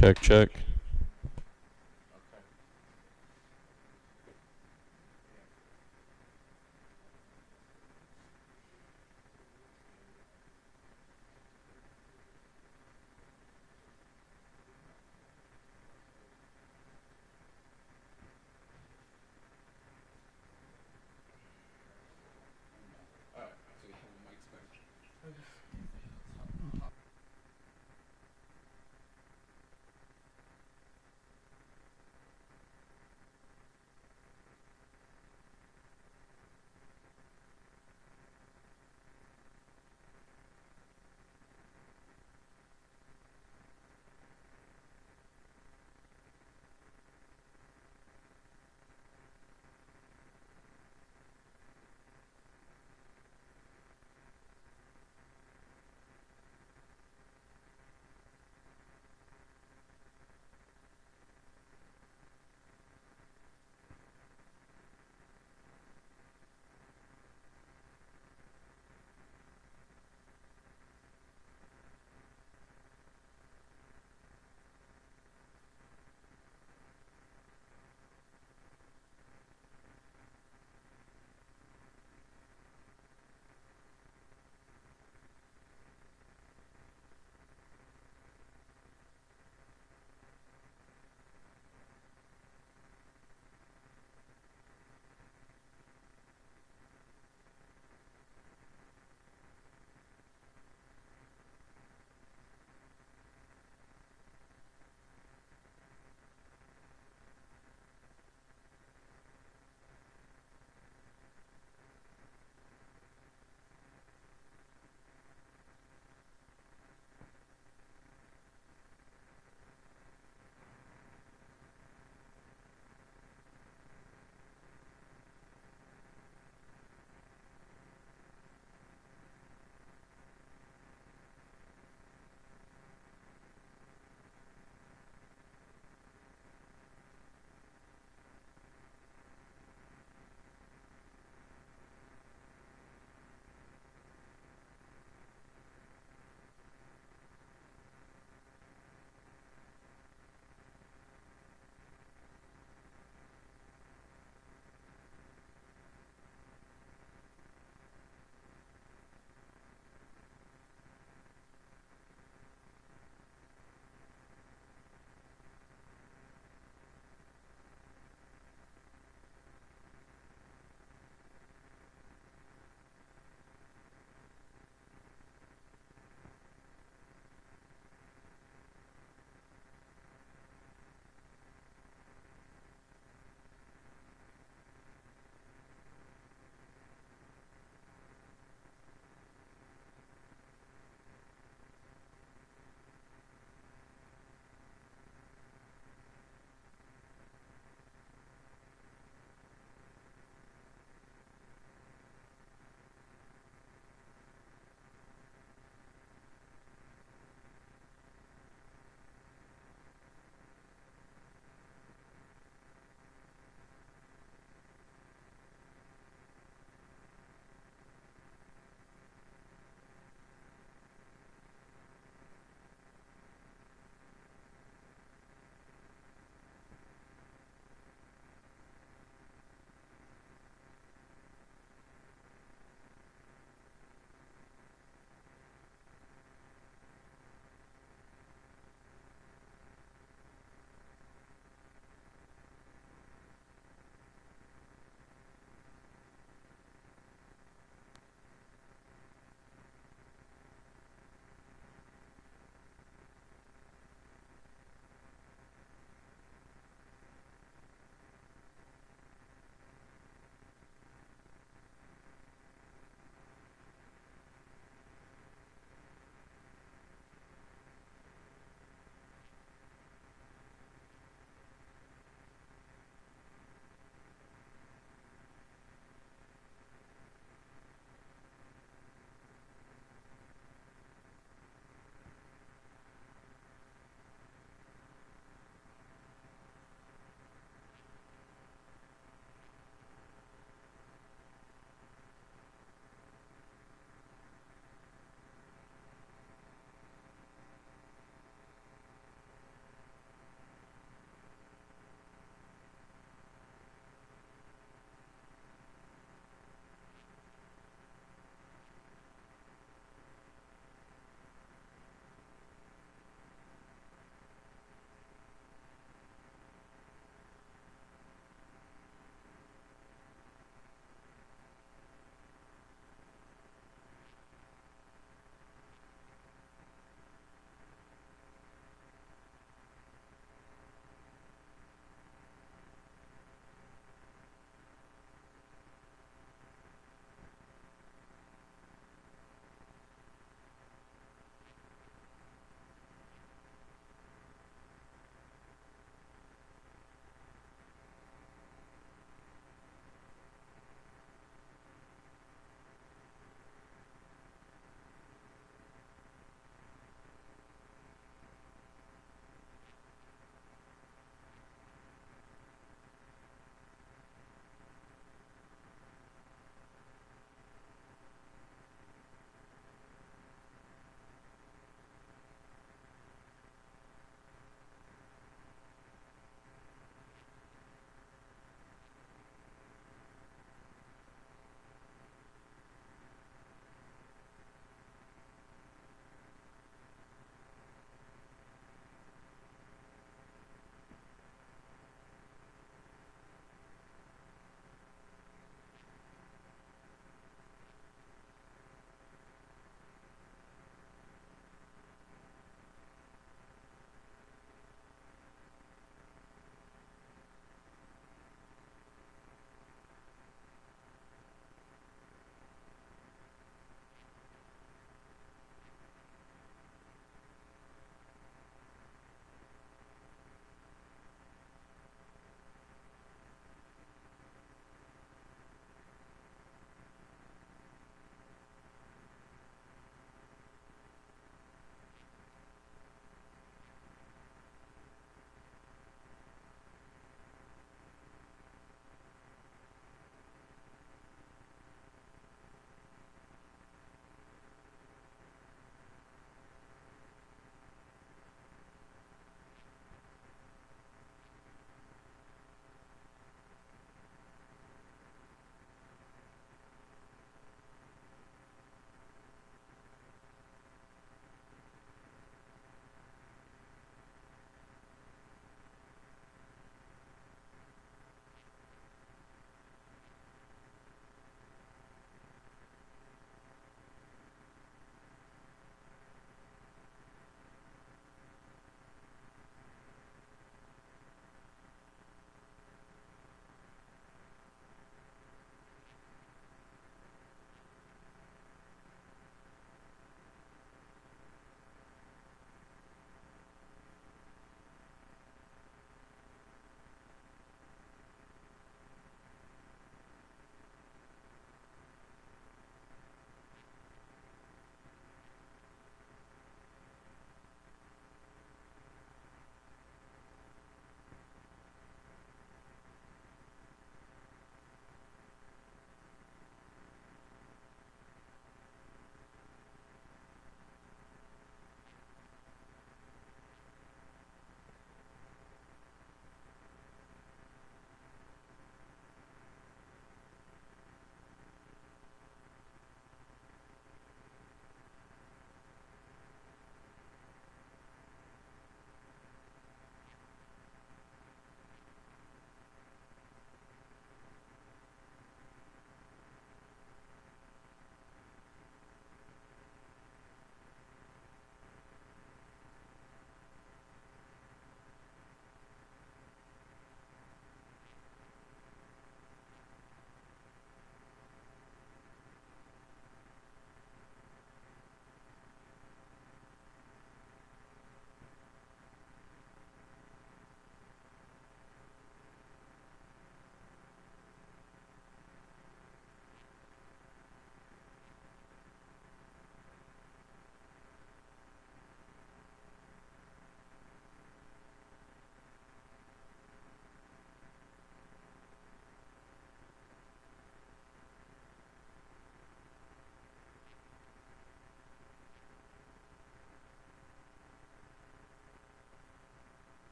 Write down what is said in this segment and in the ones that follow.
Check, check.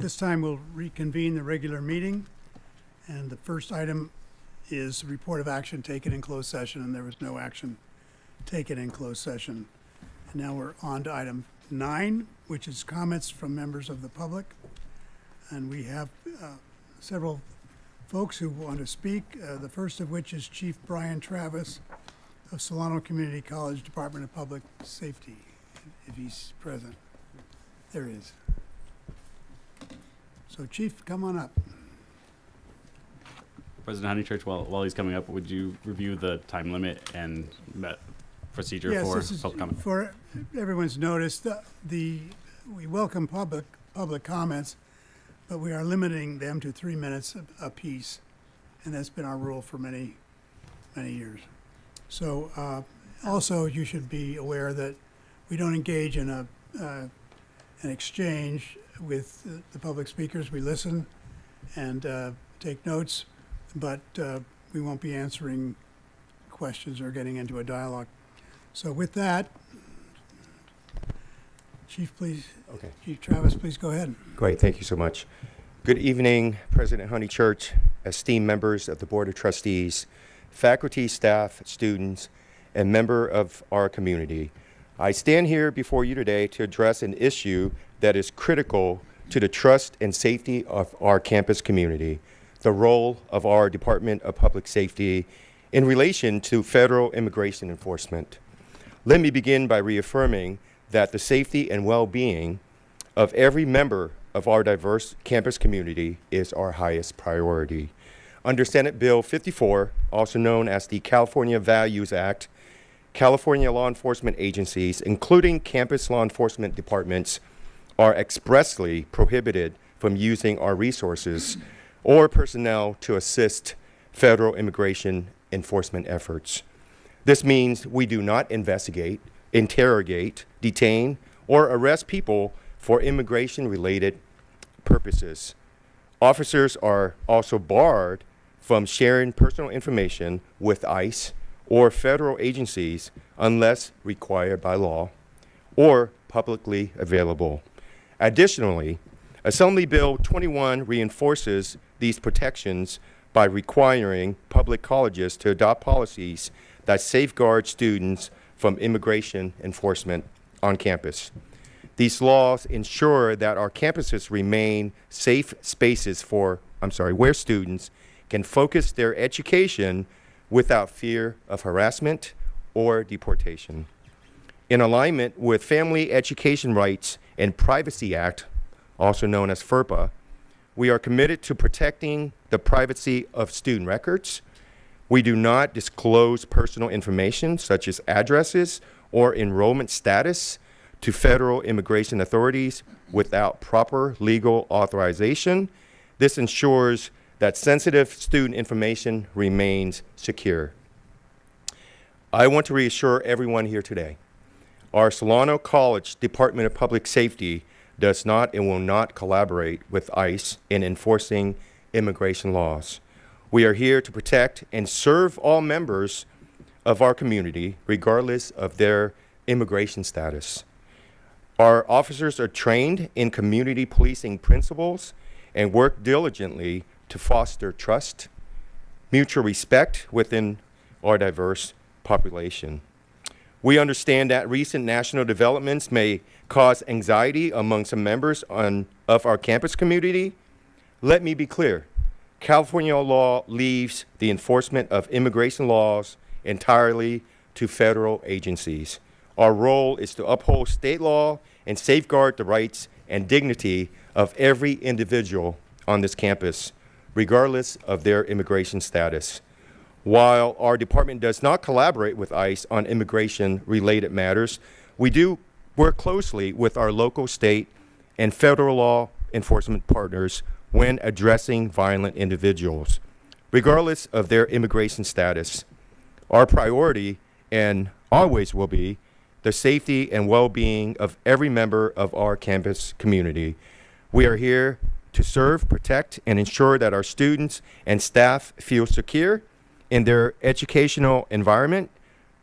This time we'll reconvene the regular meeting, and the first item is report of action taken in closed session, and there was no action taken in closed session. And now we're on to item 9, which is comments from members of the public. And we have several folks who want to speak, the first of which is Chief Brian Travis of Solano Community College Department of Public Safety, if he's present. There he is. So Chief, come on up. President Honeychurch, while he's coming up, would you review the time limit and procedure Yes, for this is public comment? for everyone's notice, we welcome public comments, but we are limiting them to 3 minutes apiece, and that's been our rule for many years. So also you should be aware that we don't engage in an exchange with the public speakers. We listen and take notes, but we won't be answering questions or getting into a dialogue. So with that, Chief, please. Okay. Chief Travis, please go ahead. Great, thank you so much. Good evening, President Honeychurch, esteemed members of the Board of Trustees, faculty, staff, students, and member of our community. I stand here before you today to address an issue that is critical to the trust and safety of our campus community, the role of our Department of Public Safety in relation to federal immigration enforcement. Let me begin by reaffirming that the safety and well-being of every member of our diverse campus community is our highest priority. Under Senate Bill 54, also known as the California Values Act, California law enforcement agencies, including campus law enforcement departments, are expressly prohibited from using our resources or personnel to assist federal immigration enforcement efforts. This means we do not investigate, interrogate, detain, or arrest people for immigration-related purposes. Officers are also barred from sharing personal information with ICE or federal agencies unless required by law or publicly available. Additionally, Assembly Bill 21 reinforces these protections by requiring public colleges to adopt policies that safeguard students from immigration enforcement on campus. These laws ensure that our campuses remain safe spaces where students can focus their education without fear of harassment or deportation. In alignment with Family Education Rights and Privacy Act, also known as FERPA, we are committed to protecting the privacy of student records. We do not disclose personal information such as addresses or enrollment status to federal immigration authorities without proper legal authorization. This ensures that sensitive student information remains secure. I want to reassure everyone here today, our Solano College Department of Public Safety does not and will not collaborate with ICE in enforcing immigration laws. We are here to protect and serve all members of our community, regardless of their immigration status. Our officers are trained in community policing principles and work diligently to foster trust, mutual respect within our diverse population. We understand that recent national developments may cause anxiety among some members of our campus community. Let me be clear. California law leaves the enforcement of immigration laws entirely to federal agencies. Our role is to uphold state law and safeguard the rights and dignity of every individual on this campus, regardless of their immigration status. While our department does not collaborate with ICE on immigration-related matters, we do work closely with our local, state, and federal law enforcement partners when addressing violent individuals, regardless of their immigration status. Our priority, and always will be, the safety and well-being of every member of our campus community. We are here to serve, protect, and ensure that our students and staff feel secure in their educational environment,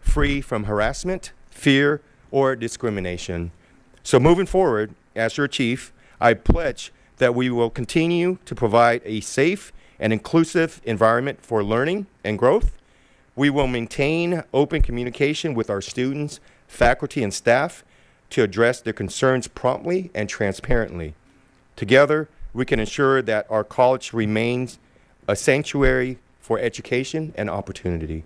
free from harassment, fear, or discrimination. So moving forward, as your chief, I pledge that we will continue to provide a safe and inclusive environment for learning and growth. We will maintain open communication with our students, faculty, and staff to address their concerns promptly and transparently. Together, we can ensure that our college remains a sanctuary for education and opportunity.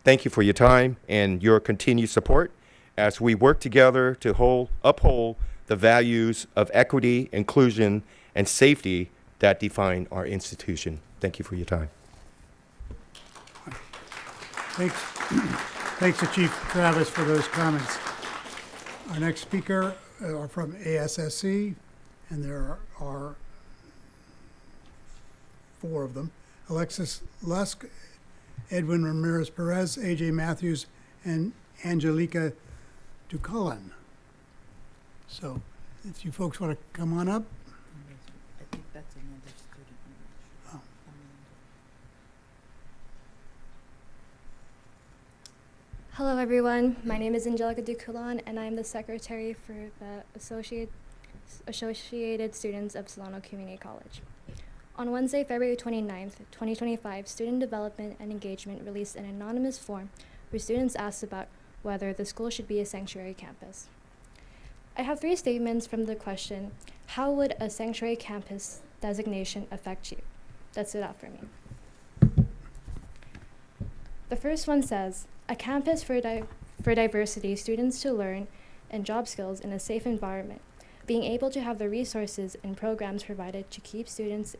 Thank you for your time and your continued support as we work together to uphold the values of equity, inclusion, and safety that define our institution. Thank you for your time. Thanks. Thanks to Chief Travis for those comments. Our next speaker are from ASSC, and there are 4 of them. Alexis Lusk, Edwin Ramirez Perez, AJ Matthews, and Angelica Ducullan. So if you folks want to come on up. I think that's another student. Oh. Hello everyone, my name is Angelica Ducullan and I'm the secretary for the Associated Students of Solano Community College. On Wednesday, February 29th, 2025, Student Development and Engagement released an anonymous form where students asked about whether the school should be a sanctuary campus. I have 3 statements from the question, how would a sanctuary campus designation affect you? That stood out for me. The first one says, a campus for diversity, students to learn and job skills in a safe environment, being able to have the resources and programs provided to keep students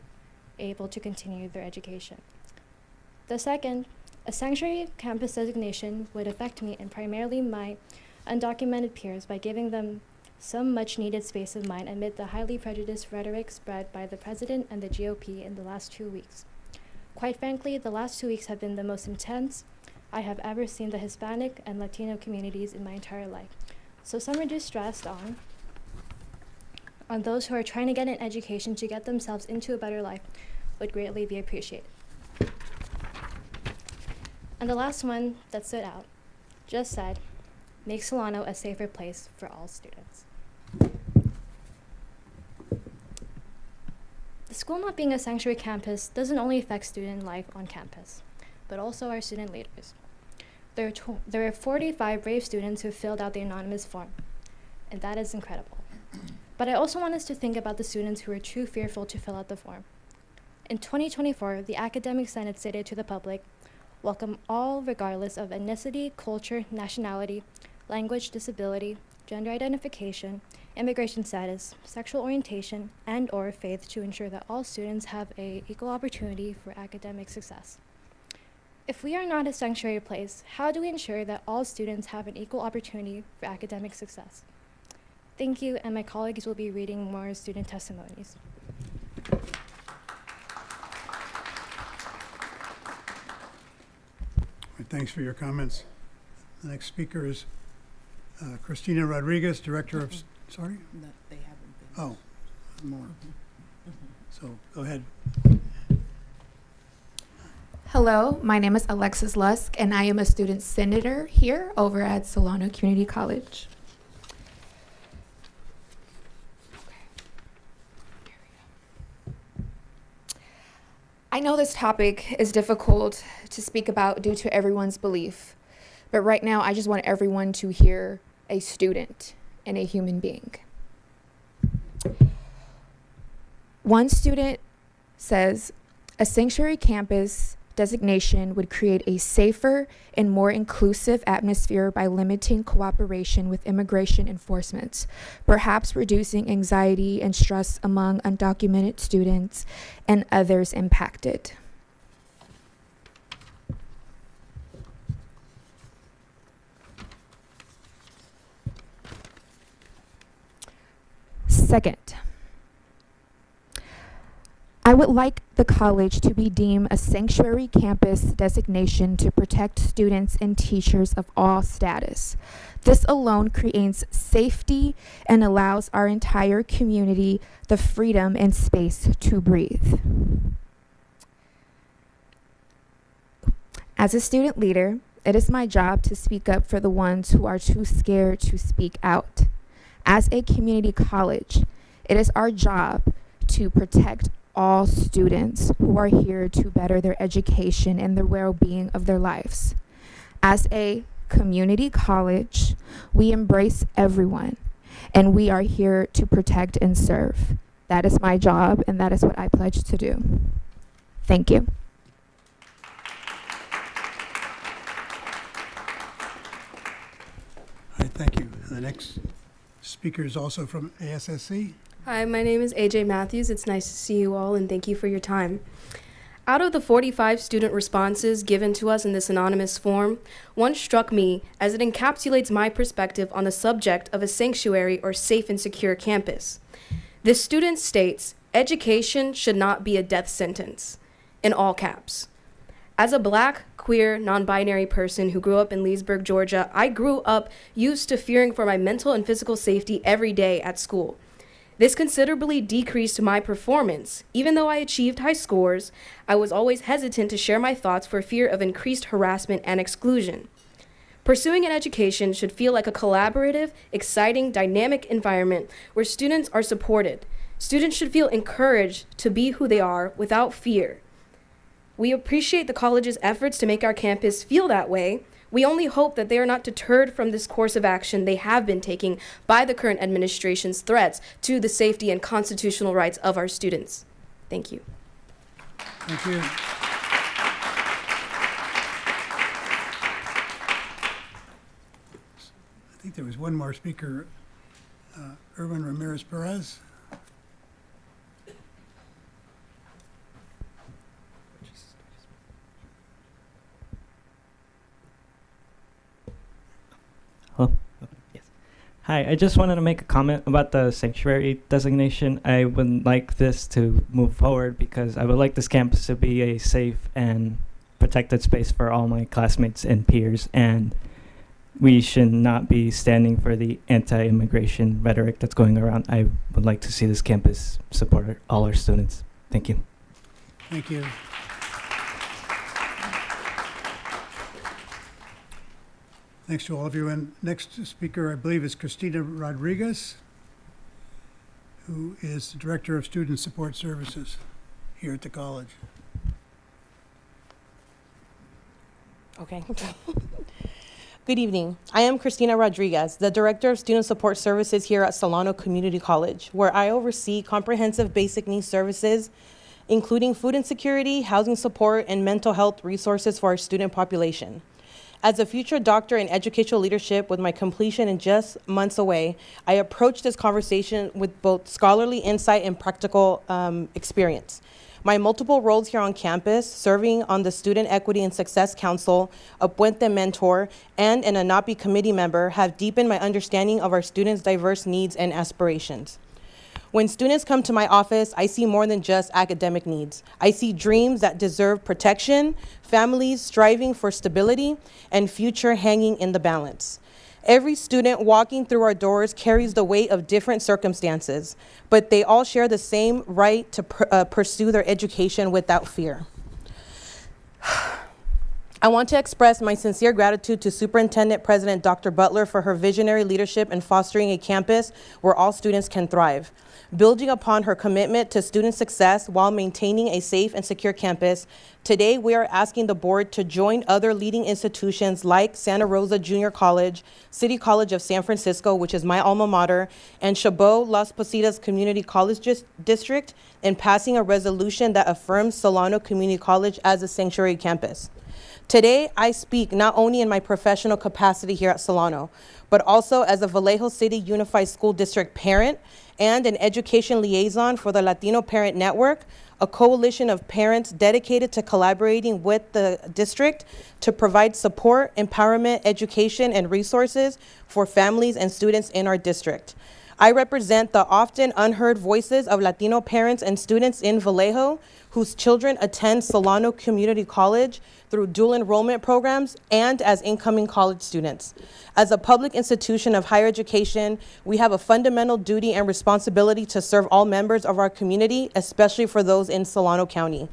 able to continue their education. The second, a sanctuary campus designation would affect me and primarily my undocumented peers by giving them some much-needed space of mind amid the highly prejudiced rhetoric spread by the president and the GOP in the last 2 weeks. Quite frankly, the last 2 weeks have been the most intense I have ever seen the Hispanic and Latino communities in my entire life. So some reduced stress on those who are trying to get an education to get themselves into a better life would greatly be appreciated. And the last one that stood out just said, make Solano a safer place for all students. The school not being a sanctuary campus doesn't only affect student life on campus, but also our student leaders. There are 45 brave students who filled out the anonymous form, and that is incredible. But I also want us to think about the students who are too fearful to fill out the form. In 2024, the Academic Senate stated to the public, welcome all regardless of ethnicity, culture, nationality, language, disability, gender identification, immigration status, sexual orientation, and/or faith to ensure that all students have an equal opportunity for academic success. If we are not a sanctuary place, how do we ensure that all students have an equal opportunity for academic success? Thank you, and my colleagues will be reading more student testimonies. Thanks for your comments. The next speaker is Christina Rodriguez, Director of, sorry? No, they haven't been. Oh, more. So go ahead. Hello, my name is Alexis Lusk, and I am a student senator here over at Solano Community College. I know this topic is difficult to speak about due to everyone's belief, but right now I just want everyone to hear a student and a human being. One student says, a sanctuary campus designation would create a safer and more inclusive atmosphere by limiting cooperation with immigration enforcement, perhaps reducing anxiety and stress among undocumented students and others impacted. Second, I would like the college to be deemed a sanctuary campus designation to protect students and teachers of all status. This alone creates safety and allows our entire community the freedom and space to breathe. As a student leader, it is my job to speak up for the ones who are too scared to speak out. As a community college, it is our job to protect all students who are here to better their education and the well-being of their lives. As a community college, we embrace everyone, and we are here to protect and serve. That is my job, and that is what I pledge to do. Thank you. All right, thank you. The next speaker is also from ASSC. Hi, my name is AJ Matthews. It's nice to see you all and thank you for your time. Out of the 45 student responses given to us in this anonymous form, one struck me as it encapsulates my perspective on the subject of a sanctuary or safe and secure campus. This student states, "Education should not be a death sentence," in all caps. As a Black, queer, non-binary person who grew up in Leesburg, Georgia, I grew up used to fearing for my mental and physical safety every day at school. This considerably decreased my performance. Even though I achieved high scores, I was always hesitant to share my thoughts for fear of increased harassment and exclusion. Pursuing an education should feel like a collaborative, exciting, dynamic environment where students are supported. Students should feel encouraged to be who they are without fear. We appreciate the college's efforts to make our campus feel that way. We only hope that they are not deterred from this course of action they have been taking by the current administration's threats to the safety and constitutional rights of our students. Thank you. Thank you. I think there was one more speaker, Erwin Ramirez Perez. Hello? Yes. Hi, I just wanted to make a comment about the sanctuary designation. I would like this to move forward because I would like this campus to be a safe and protected space for all my classmates and peers, and we should not be standing for the anti-immigration rhetoric that's going around. I would like to see this campus support all our students. Thank you. Thank you. Thanks to all of you. And next speaker, I believe, is Christina Rodriguez, who is the Director of Student Support Services here at the college. Okay. Good evening. I am Christina Rodriguez, the Director of Student Support Services here at Solano Community College, where I oversee comprehensive basic needs services, including food insecurity, housing support, and mental health resources for our student population. As a future doctor in educational leadership with my completion in just months away, I approach this conversation with both scholarly insight and practical experience. My multiple roles here on campus, serving on the Student Equity and Success Council, a Puente mentor, and an ANAPI committee member have deepened my understanding of our students' diverse needs and aspirations. When students come to my office, I see more than just academic needs. I see dreams that deserve protection, families striving for stability, and future hanging in the balance. Every student walking through our doors carries the weight of different circumstances, but they all share the same right to pursue their education without fear. I want to express my sincere gratitude to Superintendent President Dr. Butler for her visionary leadership in fostering a campus where all students can thrive. Building upon her commitment to student success while maintaining a safe and secure campus, today we are asking the board to join other leading institutions like Santa Rosa Junior College, City College of San Francisco, which is my alma mater, and Chabot Las Positas Community College District in passing a resolution that affirms Solano Community College as a sanctuary campus. Today, I speak not only in my professional capacity here at Solano, but also as a Vallejo City Unified School District parent and an education liaison for the Latino Parent Network, a coalition of parents dedicated to collaborating with the district to provide support, empowerment, education, and resources for families and students in our district. I represent the often unheard voices of Latino parents and students in Vallejo whose children attend Solano Community College through dual enrollment programs and as incoming college students. As a public institution of higher education, we have a fundamental duty and responsibility to serve all members of our community, especially for those in Solano County.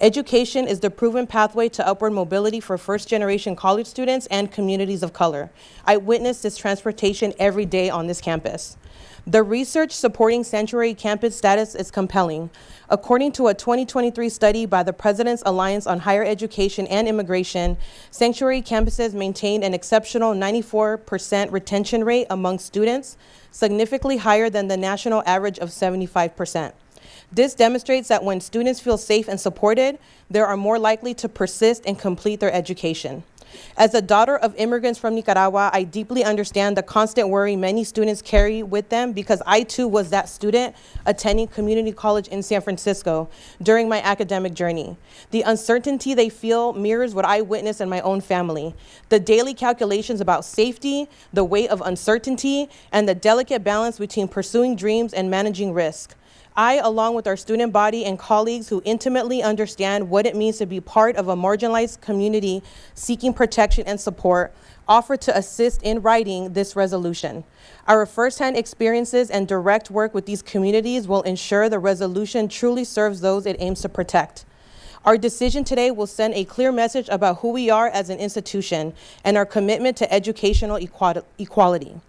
Education is the proven pathway to upward mobility for first-generation college students and communities of color. I witness this transportation every day on this campus. The research supporting sanctuary campus status is compelling. According to a 2023 study by the President's Alliance on Higher Education and Immigration, sanctuary campuses maintain an exceptional 94% retention rate among students, significantly higher than the national average of 75%. This demonstrates that when students feel safe and supported, they are more likely to persist and complete their education. As a daughter of immigrants from Nicaragua, I deeply understand the constant worry many students carry with them because I too was that student attending community college in San Francisco during my academic journey. The uncertainty they feel mirrors what I witnessed in my own family. The daily calculations about safety, the weight of uncertainty, and the delicate balance between pursuing dreams and managing risk. I, along with our student body and colleagues who intimately understand what it means to be part of a marginalized community seeking protection and support, offer to assist in writing this resolution. Our firsthand experiences and direct work with these communities will ensure the resolution truly serves those it aims to protect. Our decision today will send a clear message about who we are as an institution and our commitment to educational equality.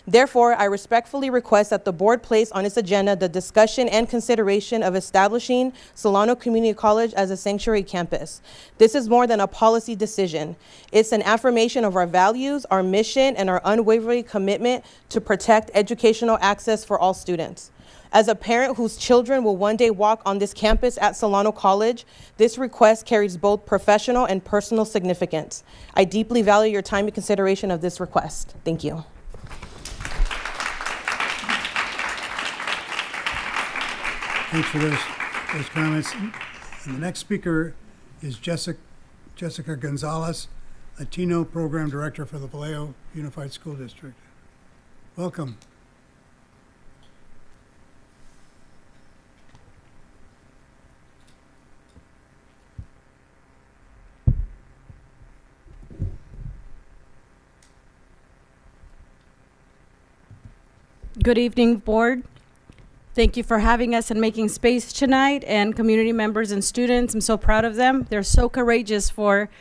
Therefore, I respectfully request that the board place on its agenda the discussion and consideration of establishing Solano Community College as a sanctuary campus. This is more than a policy decision. It's an affirmation of our values, our mission, and our unwavering commitment to protect educational access for all students. As a parent whose children will one day walk on this campus at Solano College, this request carries both professional and personal significance. I deeply value your time and consideration of this request. Thank you. Thanks for those comments. And the next speaker is Jessica Gonzalez, Latino Program Director for the Vallejo Unified School District. Welcome. Good evening, board. Thank you for having us and making space tonight, and community members and students. I'm so proud of them. They're so courageous for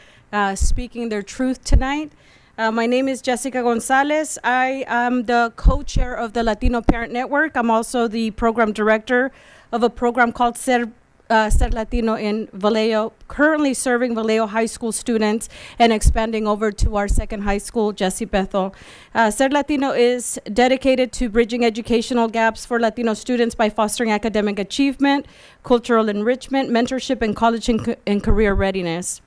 speaking their truth tonight. My name is Jessica Gonzalez. I am the co-chair of the Latino Parent Network. I'm also the program director of a program called Ser Latino in Vallejo, currently serving Vallejo high school students and expanding over to our second high school, Jesse Bethel. Ser Latino is dedicated to bridging educational gaps for Latino students by fostering academic achievement, cultural enrichment, mentorship, and college and career readiness.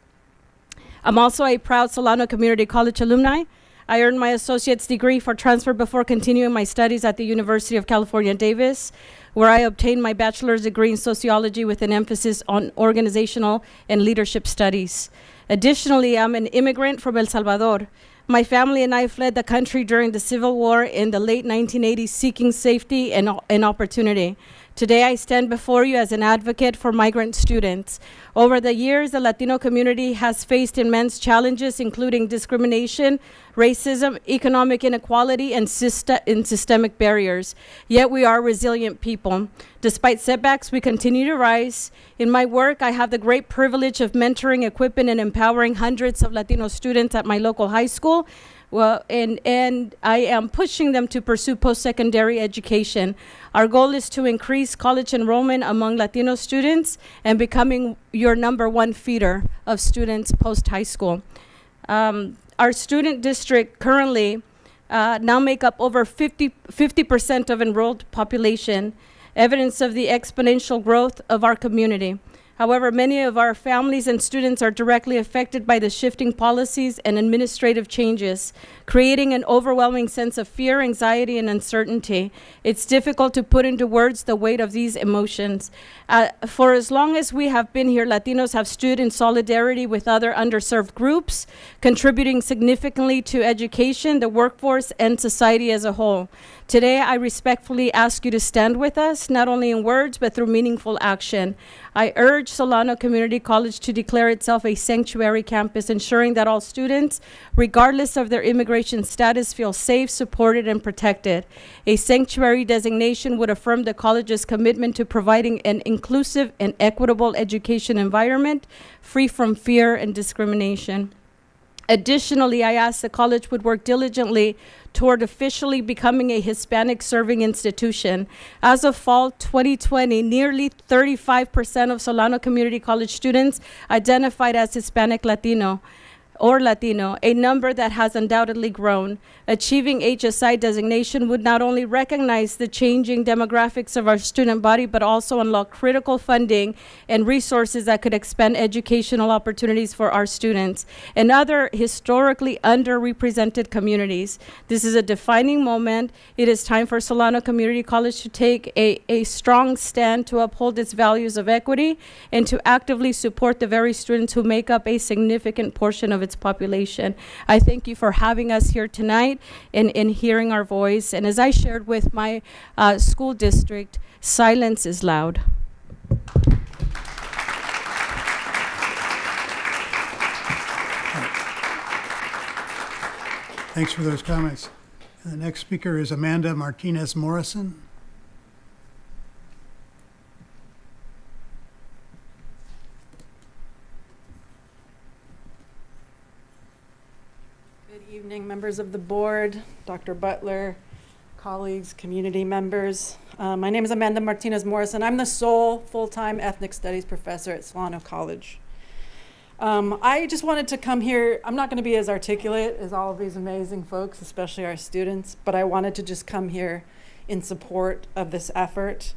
I'm also a proud Solano Community College alumni. I earned my associate's degree for transfer before continuing my studies at the University of California, Davis, where I obtained my bachelor's degree in sociology with an emphasis on organizational and leadership studies. Additionally, I'm an immigrant from El Salvador. My family and I fled the country during the Civil War in the late 1980s, seeking safety and opportunity. Today, I stand before you as an advocate for migrant students. Over the years, the Latino community has faced immense challenges, including discrimination, racism, economic inequality, and systemic barriers. Yet we are resilient people. Despite setbacks, we continue to rise. In my work, I have the great privilege of mentoring, equipping, and empowering hundreds of Latino students at my local high school. And I am pushing them to pursue post-secondary education. Our goal is to increase college enrollment among Latino students and becoming your #1 feeder of students post-high school. Our student district currently now make up over 50% of enrolled population, evidence of the exponential growth of our community. However, many of our families and students are directly affected by the shifting policies and administrative changes, creating an overwhelming sense of fear, anxiety, and uncertainty. It's difficult to put into words the weight of these emotions. For as long as we have been here, Latinos have stood in solidarity with other underserved groups, contributing significantly to education, the workforce, and society as a whole. Today, I respectfully ask you to stand with us, not only in words, but through meaningful action. I urge Solano Community College to declare itself a sanctuary campus, ensuring that all students, regardless of their immigration status, feel safe, supported, and protected. A sanctuary designation would affirm the college's commitment to providing an inclusive and equitable education environment free from fear and discrimination. Additionally, I ask the college would work diligently toward officially becoming a Hispanic serving institution. As of fall 2020, nearly 35% of Solano Community College students identified as Hispanic Latino, a number that has undoubtedly grown. Achieving HSI designation would not only recognize the changing demographics of our student body, but also unlock critical funding and resources that could expand educational opportunities for our students and other historically underrepresented communities. This is a defining moment. It is time for Solano Community College to take a strong stand to uphold its values of equity and to actively support the very students who make up a significant portion of its population. I thank you for having us here tonight and hearing our voice. And as I shared with my school district, silence is loud. Thanks for those comments. And the next speaker is Amanda Martinez Morrison. Good evening, members of the board, Dr. Butler, colleagues, community members. My name is Amanda Martinez Morrison. I'm the sole full-time ethnic studies professor at Solano College. I just wanted to come here. I'm not going to be as articulate as all of these amazing folks, especially our students, but I wanted to just come here in support of this effort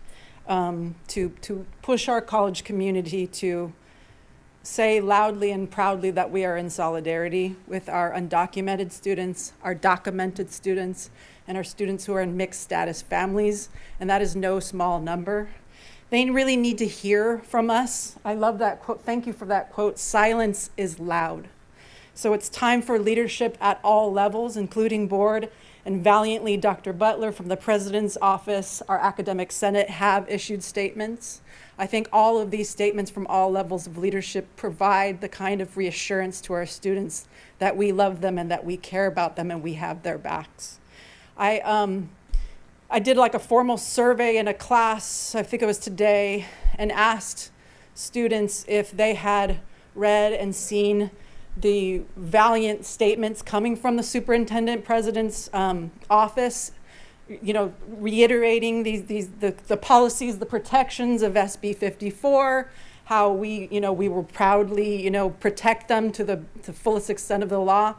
to push our college community to say loudly and proudly that we are in solidarity with our undocumented students, our documented students, and our students who are in mixed status families, and that is no small number. They really need to hear from us. I love that quote. Thank you for that quote. Silence is loud. So it's time for leadership at all levels, including board, and valiantly Dr. Butler from the President's Office, our Academic Senate have issued statements. I think all of these statements from all levels of leadership provide the kind of reassurance to our students that we love them and that we care about them and we have their backs. I did like a formal survey in a class, I think it was today, and asked students if they had read and seen the valiant statements coming from the superintendent president's office, you know, reiterating the policies, the protections of SB 54, how we will proudly, protect them to the fullest extent of the law.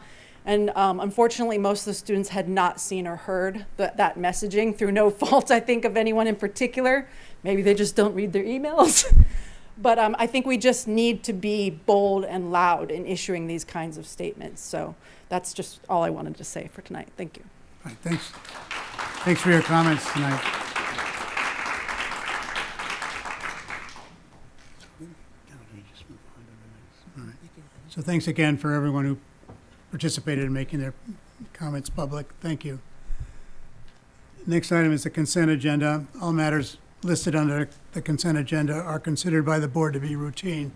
And unfortunately, most of the students had not seen or heard that messaging through no fault, I think, of anyone in particular. Maybe they just don't read their emails. But I think we just need to be bold and loud in issuing these kinds of statements. So that's just all I wanted to say for tonight. Thank you. All right, thanks. Thanks for your comments tonight. All right. So thanks again for everyone who participated in making their comments public. Thank you. Next item is the consent agenda. All matters listed under the consent agenda are considered by the board to be routine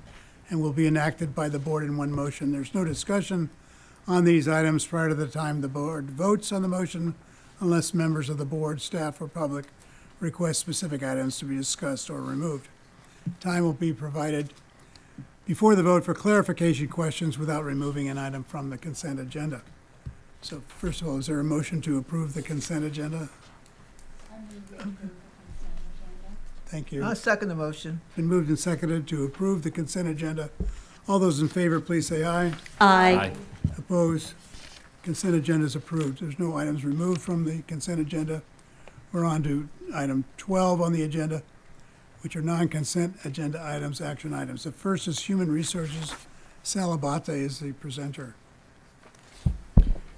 and will be enacted by the board in one motion. There's no discussion on these items prior to the time the board votes on the motion unless members of the board, staff, or public request specific items to be discussed or removed. Time will be provided before the vote for clarification questions without removing an item from the consent agenda. So first of all, is there a motion to approve the consent agenda? Thank you. I'll second the motion. Been moved and seconded to approve the consent agenda. All those in favor, please say aye. Aye. Opposed? Consent agenda is approved. There's no items removed from the consent agenda. We're on to item 12 on the agenda, which are non-consent agenda items, action items. The first is Human Resources. Salabate is the presenter.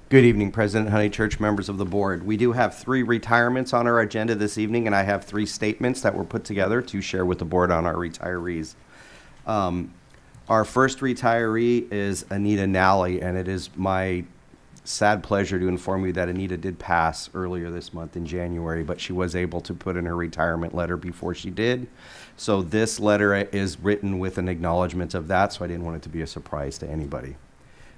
Good evening, President Honeychurch, members of the board. We do have 3 retirements on our agenda this evening, and I have 3 statements that were put together to share with the board on our retirees. Our first retiree is Anita Nally, and it is my sad pleasure to inform you that Anita did pass earlier this month in January, but she was able to put in her retirement letter before she did. So this letter is written with an acknowledgement of that, so I didn't want it to be a surprise to anybody.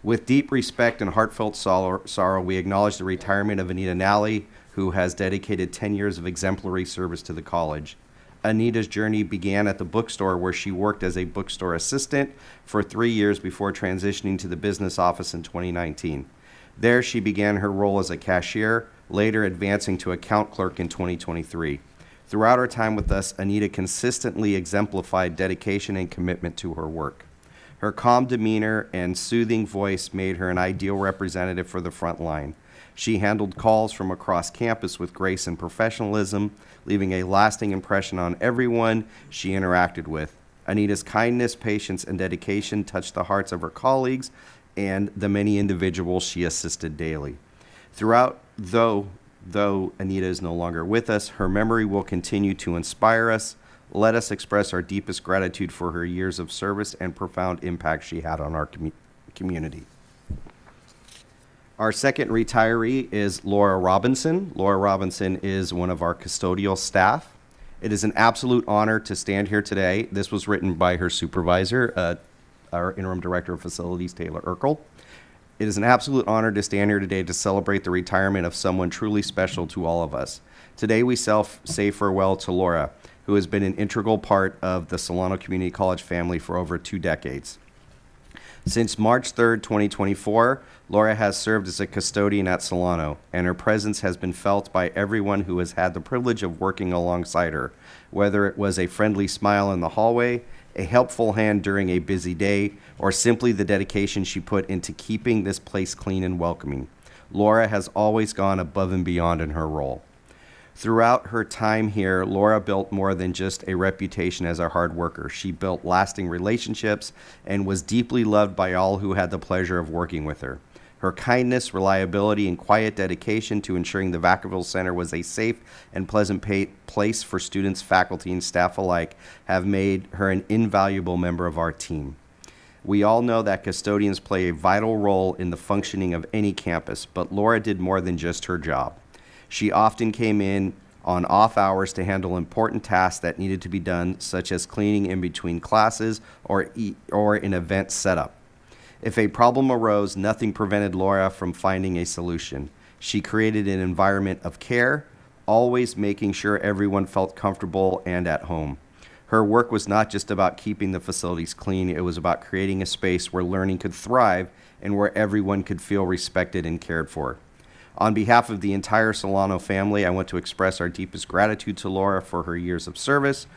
With deep respect and heartfelt sorrow, we acknowledge the retirement of Anita Nally, who has dedicated 10 years of exemplary service to the college. Anita's journey began at the bookstore, where she worked as a bookstore assistant for 3 years before transitioning to the business office in 2019. There, she began her role as a cashier, later advancing to account clerk in 2023. Throughout her time with us, Anita consistently exemplified dedication and commitment to her work. Her calm demeanor and soothing voice made her an ideal representative for the front line. She handled calls from across campus with grace and professionalism, leaving a lasting impression on everyone she interacted with. Anita's kindness, patience, and dedication touched the hearts of her colleagues and the many individuals she assisted daily. Throughout, though Anita is no longer with us, her memory will continue to inspire us. Let us express our deepest gratitude for her years of service and profound impact she had on our community. Our second retiree is Laura Robinson. Laura Robinson is one of our custodial staff. It is an absolute honor to stand here today. This was written by her supervisor, our interim director of facilities, Taylor Urkel. It is an absolute honor to stand here today to celebrate the retirement of someone truly special to all of us. Today we say farewell to Laura, who has been an integral part of the Solano Community College family for over 2 decades. Since March 3rd, 2024, Laura has served as a custodian at Solano, and her presence has been felt by everyone who has had the privilege of working alongside her, whether it was a friendly smile in the hallway, a helpful hand during a busy day, or simply the dedication she put into keeping this place clean and welcoming. Laura has always gone above and beyond in her role. Throughout her time here, Laura built more than just a reputation as a hard worker. She built lasting relationships and was deeply loved by all who had the pleasure of working with her. Her kindness, reliability, and quiet dedication to ensuring the Vacaville Center was a safe and pleasant place for students, faculty, and staff alike have made her an invaluable member of our team. We all know that custodians play a vital role in the functioning of any campus, but Laura did more than just her job. She often came in on off hours to handle important tasks that needed to be done, such as cleaning in between classes or an event setup. If a problem arose, nothing prevented Laura from finding a solution. She created an environment of care, always making sure everyone felt comfortable and at home. Her work was not just about keeping the facilities clean, it was about creating a space where learning could thrive and where everyone could feel respected and cared for. On behalf of the entire Solano family, I want to express our deepest gratitude to Laura for her years of service.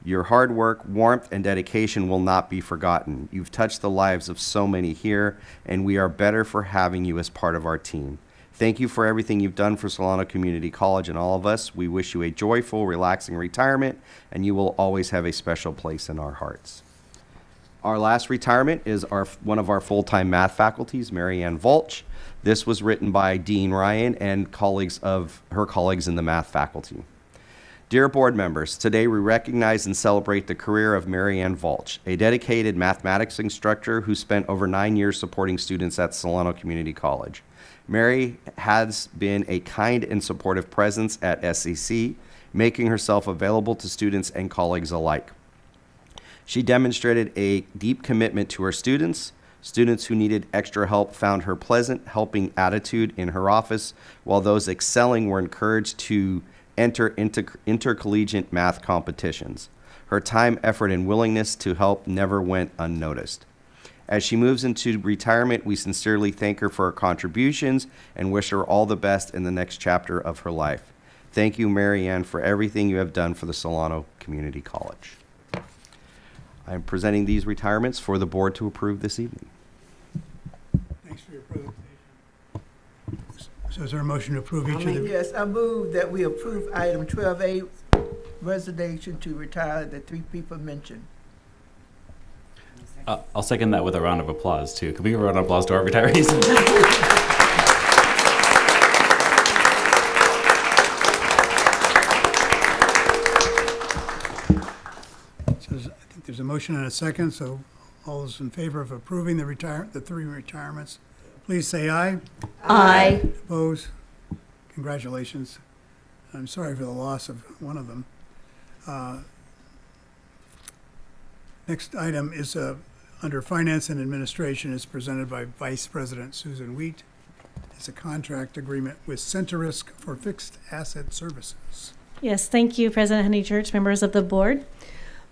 Your hard work, warmth, and dedication will not be forgotten. You've touched the lives of so many here, and we are better for having you as part of our team. Thank you for everything you've done for Solano Community College and all of us. We wish you a joyful, relaxing retirement, and you will always have a special place in our hearts. Our last retirement is one of our full-time math faculties, Mary Ann Volch. This was written by Dean Ryan and her colleagues in the math faculty. Dear board members, today we recognize and celebrate the career of Mary Ann Volch, a dedicated mathematics instructor who spent over 9 years supporting students at Solano Community College. Mary has been a kind and supportive presence at SCC, making herself available to students and colleagues alike. She demonstrated a deep commitment to her students. Students who needed extra help found her pleasant, helping attitude in her office, while those excelling were encouraged to enter intercollegiate math competitions. Her time, effort, and willingness to help never went unnoticed. As she moves into retirement, we sincerely thank her for her contributions and wish her all the best in the next chapter of her life. Thank you, Mary Ann, for everything you have done for the Solano Community College. I am presenting these retirements for the board to approve this evening. Thanks for your presentation. So is there a motion to approve each of the? Yes, I move that we approve item 12A, resignation to retire the 3 people mentioned. I'll second that with a round of applause, too. Can we give a round of applause to our retirees? I think there's a motion and a second, so all those in favor of approving the 3 retirements, please say aye. Aye. Opposed? Congratulations. I'm sorry for the loss of one of them. Next item is under Finance and Administration is presented by Vice President Susan Wheat. It's a contract agreement with Centerisk for fixed asset services. Yes, thank you, President Honeychurch, members of the board.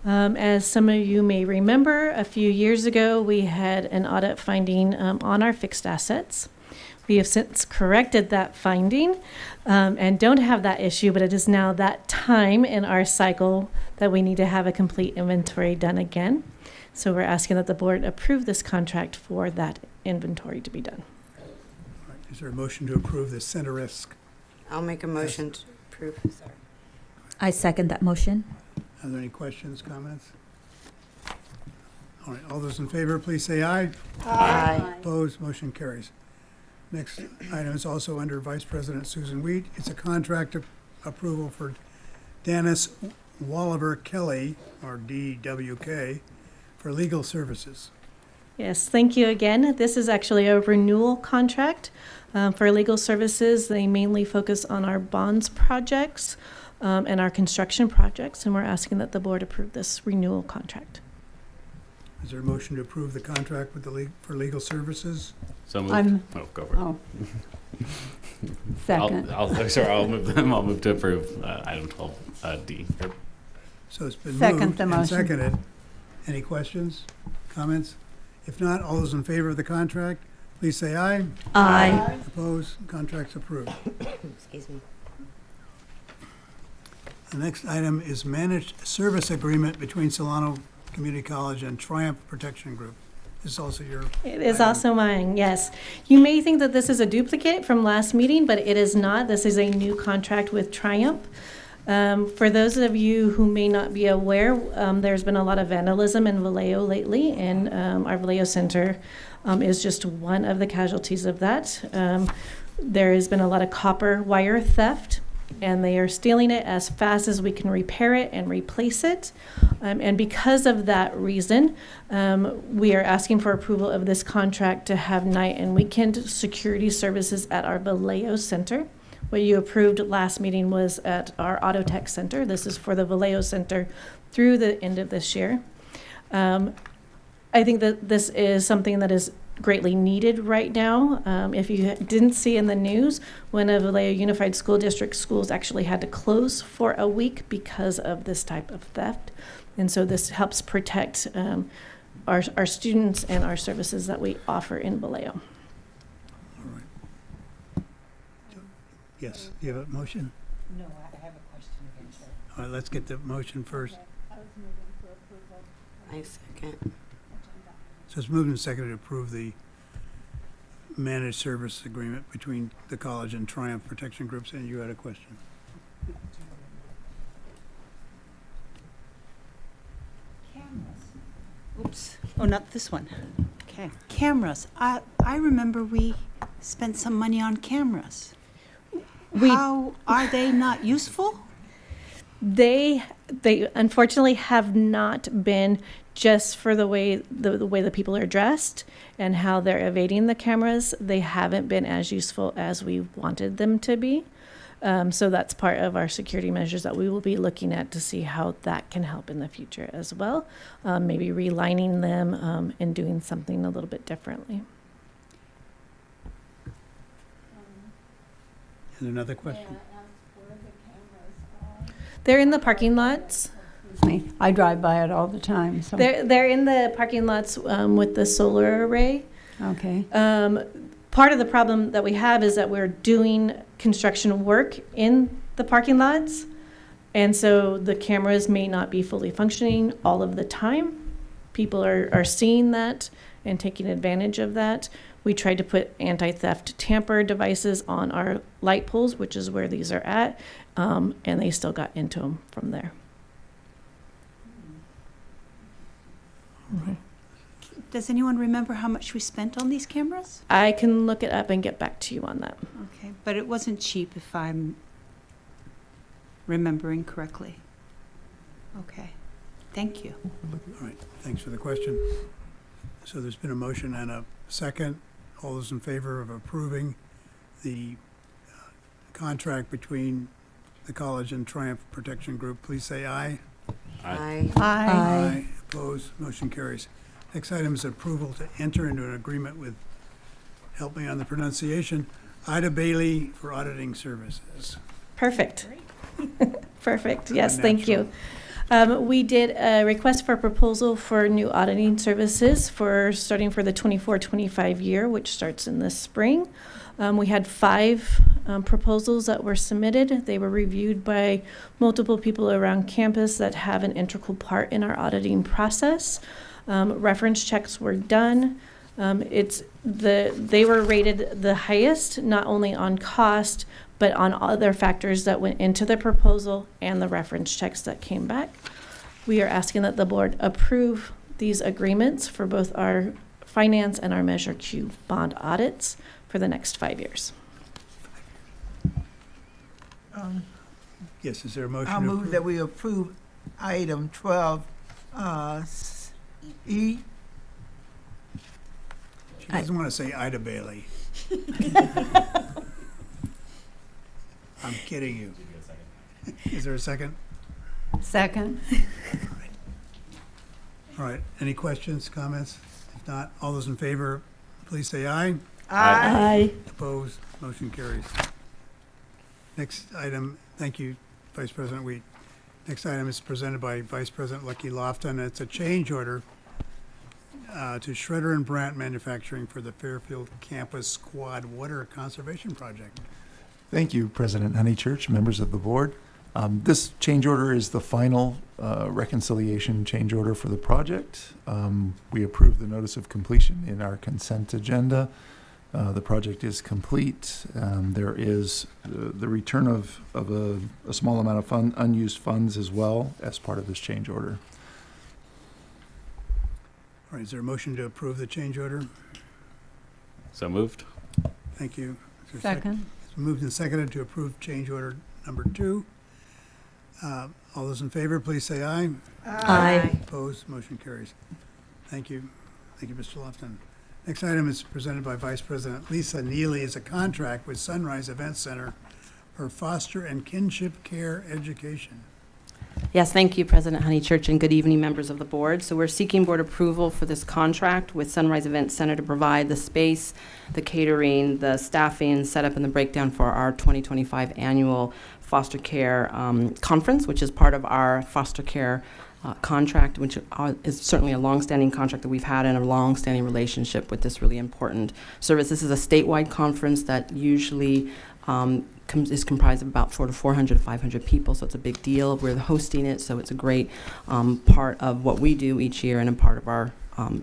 As some of you may remember, a few years ago, we had an audit finding on our fixed assets. We have since corrected that finding and don't have that issue, but it is now that time in our cycle that we need to have a complete inventory done again. So we're asking that the board approve this contract for that inventory to be done. All right, is there a motion to approve the Centerisk? I'll make a motion to approve. Sorry. I second that motion. Are there any questions, comments? All right, all those in favor, please say aye. Aye. Opposed, motion carries. Next item is also under Vice President Susan Wheat. It's a contract approval for Dennis Walliver Kelly, or DWK, for legal services. Yes, thank you again. This is actually a renewal contract for legal services. They mainly focus on our bonds projects and our construction projects, and we're asking that the board approve this renewal contract. Is there a motion to approve the contract with the for legal services? So moved. Go for it. Oh. Second. I'll move to approve item 12D. So it's been Second moved the and motion. seconded. Any questions, comments? If not, all those in favor of the contract, please say aye. Aye. Opposed, contract's approved. Excuse me. The next item is managed service agreement between Solano Community College and Triumph Protection Group. This is also your It is item. also mine, yes. You may think that this is a duplicate from last meeting, but it is not. This is a new contract with Triumph. For those of you who may not be aware, there's been a lot of vandalism in Vallejo lately, and our Vallejo Center is just one of the casualties of that. There has been a lot of copper wire theft, and they are stealing it as fast as we can repair it and replace it. And because of that reason, we are asking for approval of this contract to have night and weekend security services at our Vallejo Center. What you approved last meeting was at our Auto Tech Center. This is for the Vallejo Center through the end of this year. I think that this is something that is greatly needed right now. If you didn't see in the news, one of Vallejo Unified School District schools actually had to close for a week because of this type of theft. And so this helps protect our students and our services that we offer in Vallejo. All right. Yes, do you have a motion? No, I have a question again, sir. All right, let's get the motion first. I second. So it's moved and seconded to approve the managed service agreement between the college and Triumph Protection Groups, and you had a question. Oops. Oh, not this one. Okay. Cameras. I remember we spent some money on cameras. How are they not useful? They unfortunately have not been, just for the way the people are dressed and how they're evading the cameras. They haven't been as useful as we wanted them to be. So that's part of our security measures that we will be looking at to see how that can help in the future as well. Maybe relining them and doing something a little bit differently. And another question? They're in the parking lots. I drive by it all the time. So. They're in the parking lots with the solar array. Okay. Part of the problem that we have is that we're doing construction work in the parking lots, and so the cameras may not be fully functioning all of the time. People are seeing that and taking advantage of that. We tried to put anti-theft tamper devices on our light poles, which is where these are at, and they still got into them from there. Does anyone remember how much we spent on these cameras? I can look it up and get back to you on that. Okay, but it wasn't cheap if I'm remembering correctly. Okay, thank you. All right, thanks for the question. So there's been a motion and a second. All those in favor of approving the contract between the college and Triumph Protection Group, please say aye. Aye. Aye. Opposed? Motion carries. Next item is approval to enter into an agreement with, help me on the pronunciation, Ida Bailey for auditing services. Perfect. Perfect. Yes, thank you. We did a request for proposal for new auditing services for starting for the 24-25 year, which starts in the spring. We had 5 proposals that were submitted. They were reviewed by multiple people around campus that have an integral part in our auditing process. Reference checks were done. They were rated the highest, not only on cost, but on other factors that went into the proposal and the reference checks that came back. We are asking that the board approve these agreements for both our finance and our Measure Q bond audits for the next 5 years. Yes, is there a motion? I'll to move approve? that we approve item 12, E. She doesn't want to say Ida Bailey. I'm kidding you. Is there a second? Second. All right, any questions, comments? If not, all those in favor, please say aye. Aye. Opposed, motion carries. Next item, thank you, Vice President Wheat. Next item is presented by Vice President Lucky Lofton. It's a change order to Shredder and Brandt Manufacturing for the Fairfield Campus Quad Water Conservation Project. Thank you, President Honeychurch, members of the board. This change order is the final reconciliation change order for the project. We approved the notice of completion in our consent agenda. The project is complete. There is the return of a small amount of unused funds as well as part of this change order. All right, is there a motion to approve the change order? So moved. Thank you. Is there a Second. It's moved and seconded to approve change order number 2. All those in favor, please say aye. Aye. Opposed, motion carries. Thank you. Thank you, Mr. Lofton. Next item is presented by Vice President Lisa Neely. Is a contract with Sunrise Event Center for foster and kinship care education. Yes, thank you, President Honeychurch, and good evening, members of the board. So we're seeking board approval for this contract with Sunrise Event Center to provide the space, the catering, the staffing, setup, and the breakdown for our 2025 annual foster care conference, which is part of our foster care contract, which is certainly a long-standing contract that we've had and a long-standing relationship with this really important service. This is a statewide conference that usually is comprised of about 400 to 500 people, so it's a big deal. We're hosting it, so it's a great part of what we do each year and a part of our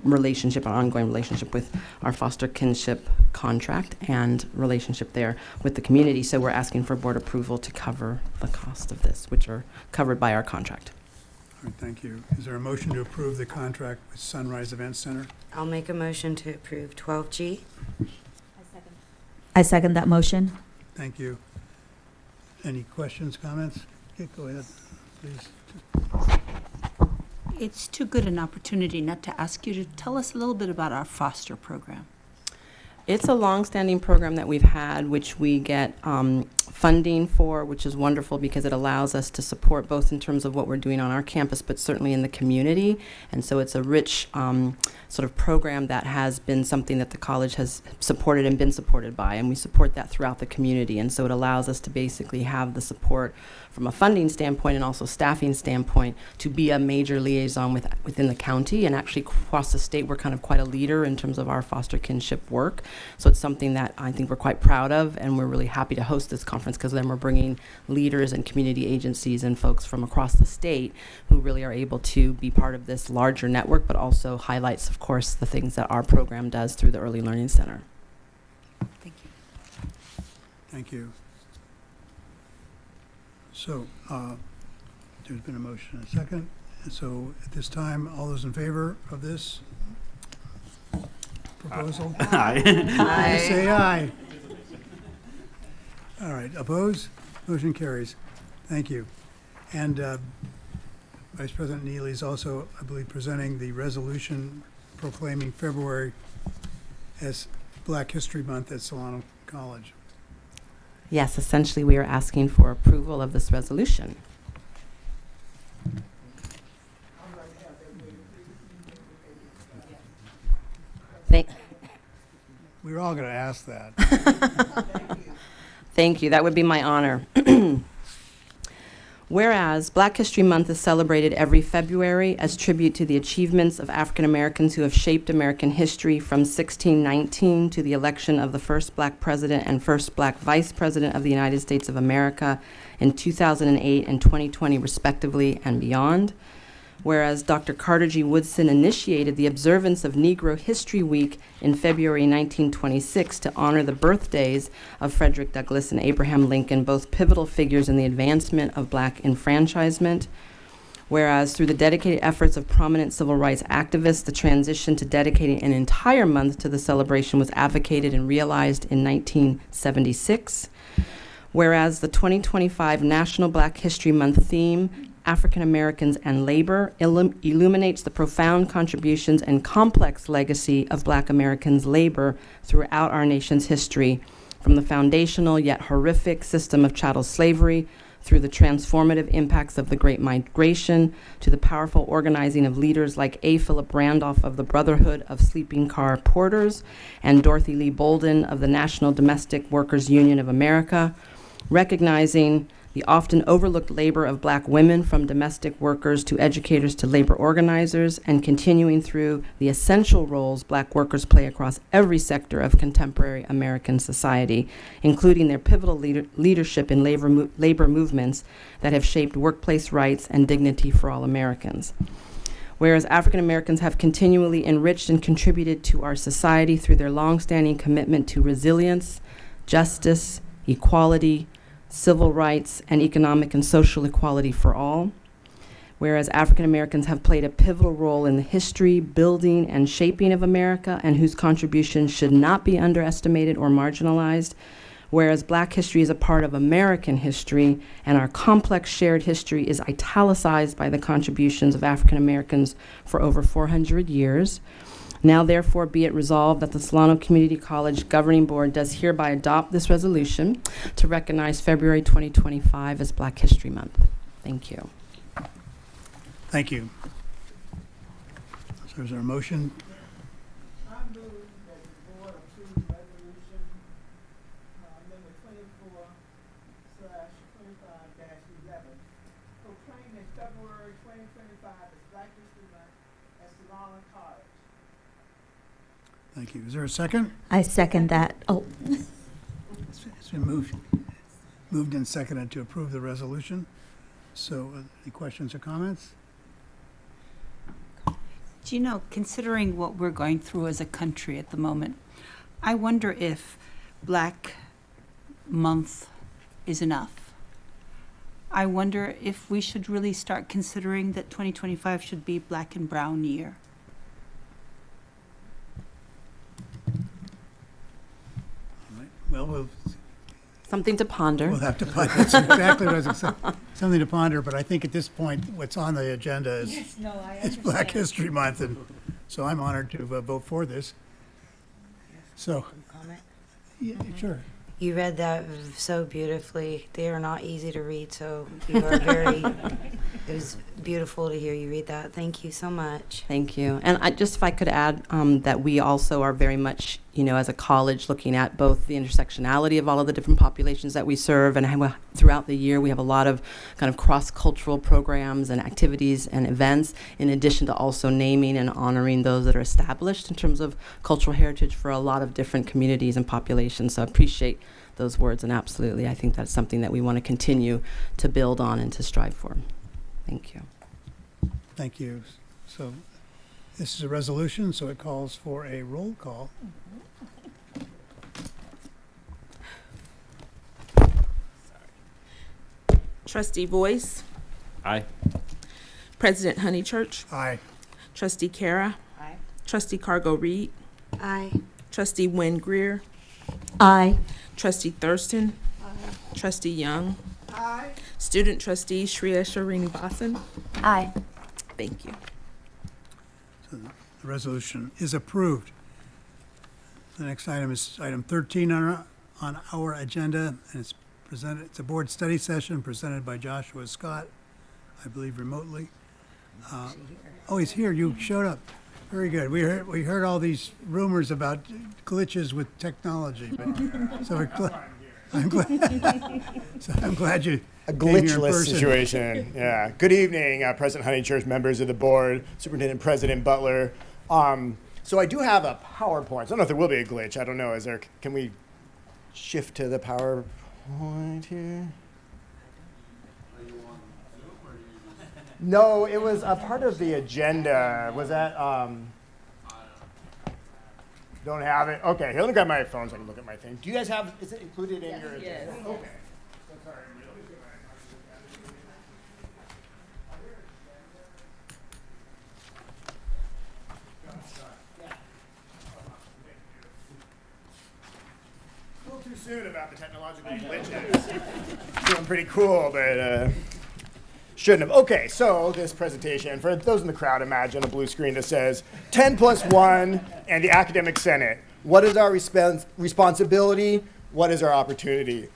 relationship, our ongoing relationship with our foster kinship contract and relationship there with the community. So we're asking for board approval to cover the cost of this, which are covered by our contract. All right, thank you. Is there a motion to approve the contract with Sunrise Event Center? I'll make a motion to approve 12G. I second that motion. Thank you. Any questions, comments? Okay, go ahead, please. It's too good an opportunity not to ask you to tell us a little bit about our foster program. It's a long-standing program that we've had, which we get funding for, which is wonderful because it allows us to support both in terms of what we're doing on our campus, but certainly in the community. And so it's a rich sort of program that has been something that the college has supported and been supported by, and we support that throughout the community. And so it allows us to basically have the support from a funding standpoint and also staffing standpoint to be a major liaison within the county, and actually across the state we're kind of quite a leader in terms of our foster kinship work. So it's something that I think we're quite proud of, and we're really happy to host this conference because then we're bringing leaders and community agencies and folks from across the state who really are able to be part of this larger network, but also highlights, of course, the things that our program does through the Early Learning Center. Thank you. Thank you. So, there's been a motion and a second. And so at this time, all those in favor of this proposal? Aye. Please say aye. All right, opposed? Motion carries. Thank you. And Vice President Neely is also, I believe, presenting the resolution proclaiming February as Black History Month at Solano College. Yes, essentially we are asking for approval of this resolution. Thank, We were all going to ask that. Thank you. That would be my honor. Whereas Black History Month is celebrated every February as tribute to the achievements of African Americans who have shaped American history from 1619 to the election of the first Black president and first Black vice president of the United States of America in 2008 and 2020 respectively and beyond. Whereas Dr. Carter G. Woodson initiated the observance of Negro History Week in February 1926 to honor the birthdays of Frederick Douglass and Abraham Lincoln, both pivotal figures in the advancement of Black enfranchisement. Whereas through the dedicated efforts of prominent civil rights activists, the transition to dedicating an entire month to the celebration was advocated and realized in 1976. Whereas the 2025 National Black History Month theme, African Americans and Labor, illuminates the profound contributions and complex legacy of Black Americans' labor throughout our nation's history, from the foundational yet horrific system of chattel slavery, through the transformative impacts of the Great Migration, to the powerful organizing of leaders like A. Philip Randolph of the Brotherhood of Sleeping Car Porters and Dorothy Lee Bolden of the National Domestic Workers Union of America, recognizing the often overlooked labor of Black women, from domestic workers to educators to labor organizers, and continuing through the essential roles Black workers play across every sector of contemporary American society, including their pivotal leadership in labor movements that have shaped workplace rights and dignity for all Americans. Whereas African Americans have continually enriched and contributed to our society through their longstanding commitment to resilience, justice, equality, civil rights, and economic and social equality for all. Whereas African Americans have played a pivotal role in the history, building, and shaping of America, and whose contributions should not be underestimated or marginalized. Whereas Black history is a part of American history, and our complex shared history is italicized by the contributions of African Americans for over 400 years. Now, therefore, be it resolved that the Solano Community College Governing Board does hereby adopt this resolution to recognize February 2025 as Black History Month. Thank you. Thank you. So is there a motion? I move that the board approve resolution number 24/25-11, proclaiming February 2025 as Black History Month at Solano College. Thank you. Is there a second? I second that. Oh, It's been moved and seconded to approve the resolution. So any questions or comments? do you know, considering what we're going through as a country at the moment, I wonder if Black Month is enough. I wonder if we should really start considering that 2025 should be Black and Brown year. All right. Well, we'll Something to ponder. have to ponder. That's exactly what I was going to say. Something to ponder, but I think at this point, what's on the agenda is it's Black History Month, and so I'm honored to vote for this. So, Comment? yeah, sure. You read that so beautifully. They are not easy to read, so you are very, it was beautiful to hear you read that. Thank you so much. Thank you. And if I could add that we also are very much, as a college, looking at both the intersectionality of all of the different populations that we serve, and how throughout the year we have a lot of kind of cross-cultural programs and activities and events, in addition to also naming and honoring those that are established in terms of cultural heritage for a lot of different communities and populations. So I appreciate those words, and absolutely, I think that's something that we want to continue to build on and to strive for. Thank you. Thank you. So this is a resolution, so it calls for a roll call. Trustee Voice, Aye. President Honeychurch, Aye. Trustee Kara, Aye. Trustee Cargo Reed, Aye. Trustee Wynn Greer, Aye. Trustee Thurston, Trustee Young, Aye. Student Trustee Shreya Srinivasan. Aye. Thank you. So the resolution is approved. The next item is item 13 on our agenda, and it's a board study session presented by Joshua Scott, I believe remotely. Oh, he's here. You showed up. Very good. We heard all these rumors about glitches with technology, but so I'm glad you a came here in glitchless person. situation. Yeah. Good evening, President Honeychurch, members of the board, Superintendent President Butler. So I do have a PowerPoint. I don't know if there will be a glitch. I don't know. Can we shift to the PowerPoint here? No, it was a part of the agenda. Was that, don't have it? Okay, here, let me grab my phone so I can look at my thing. Do you guys have, is it included in your agenda? Yes. Okay. So sorry, a little too soon about the technological glitches. Feeling pretty cool, but shouldn't have. Okay, so this presentation, for those in the crowd, imagine a blue screen that says 10 plus 1 and the Academic Senate. What is our responsibility? What is our opportunity?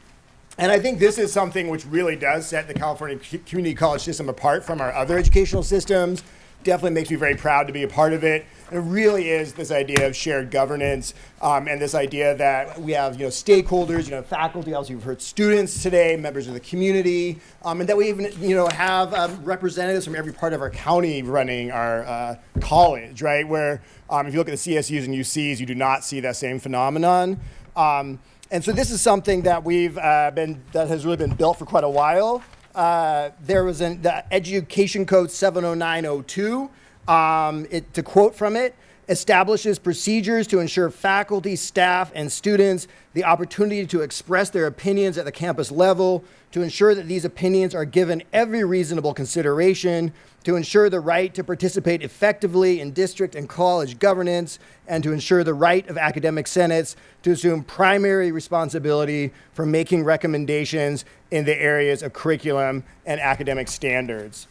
And I think this is something which really does set the California community college system apart from our other educational systems. Definitely makes me very proud to be a part of it. And it really is this idea of shared governance and this idea that we have, stakeholders, faculty, also you've heard students today, members of the community, and that we even, have representatives from every part of our county running our college, right? Where if you look at the CSUs and UCs, you do not see that same phenomenon. And so this is something that that has really been built for quite a while. There was the Education Code 70902, to quote from it, establishes procedures to ensure faculty, staff, and students the opportunity to express their opinions at the campus level, to ensure that these opinions are given every reasonable consideration, to ensure the right to participate effectively in district and college governance, and to ensure the right of academic senates to assume primary responsibility for making recommendations in the areas of curriculum and academic standards.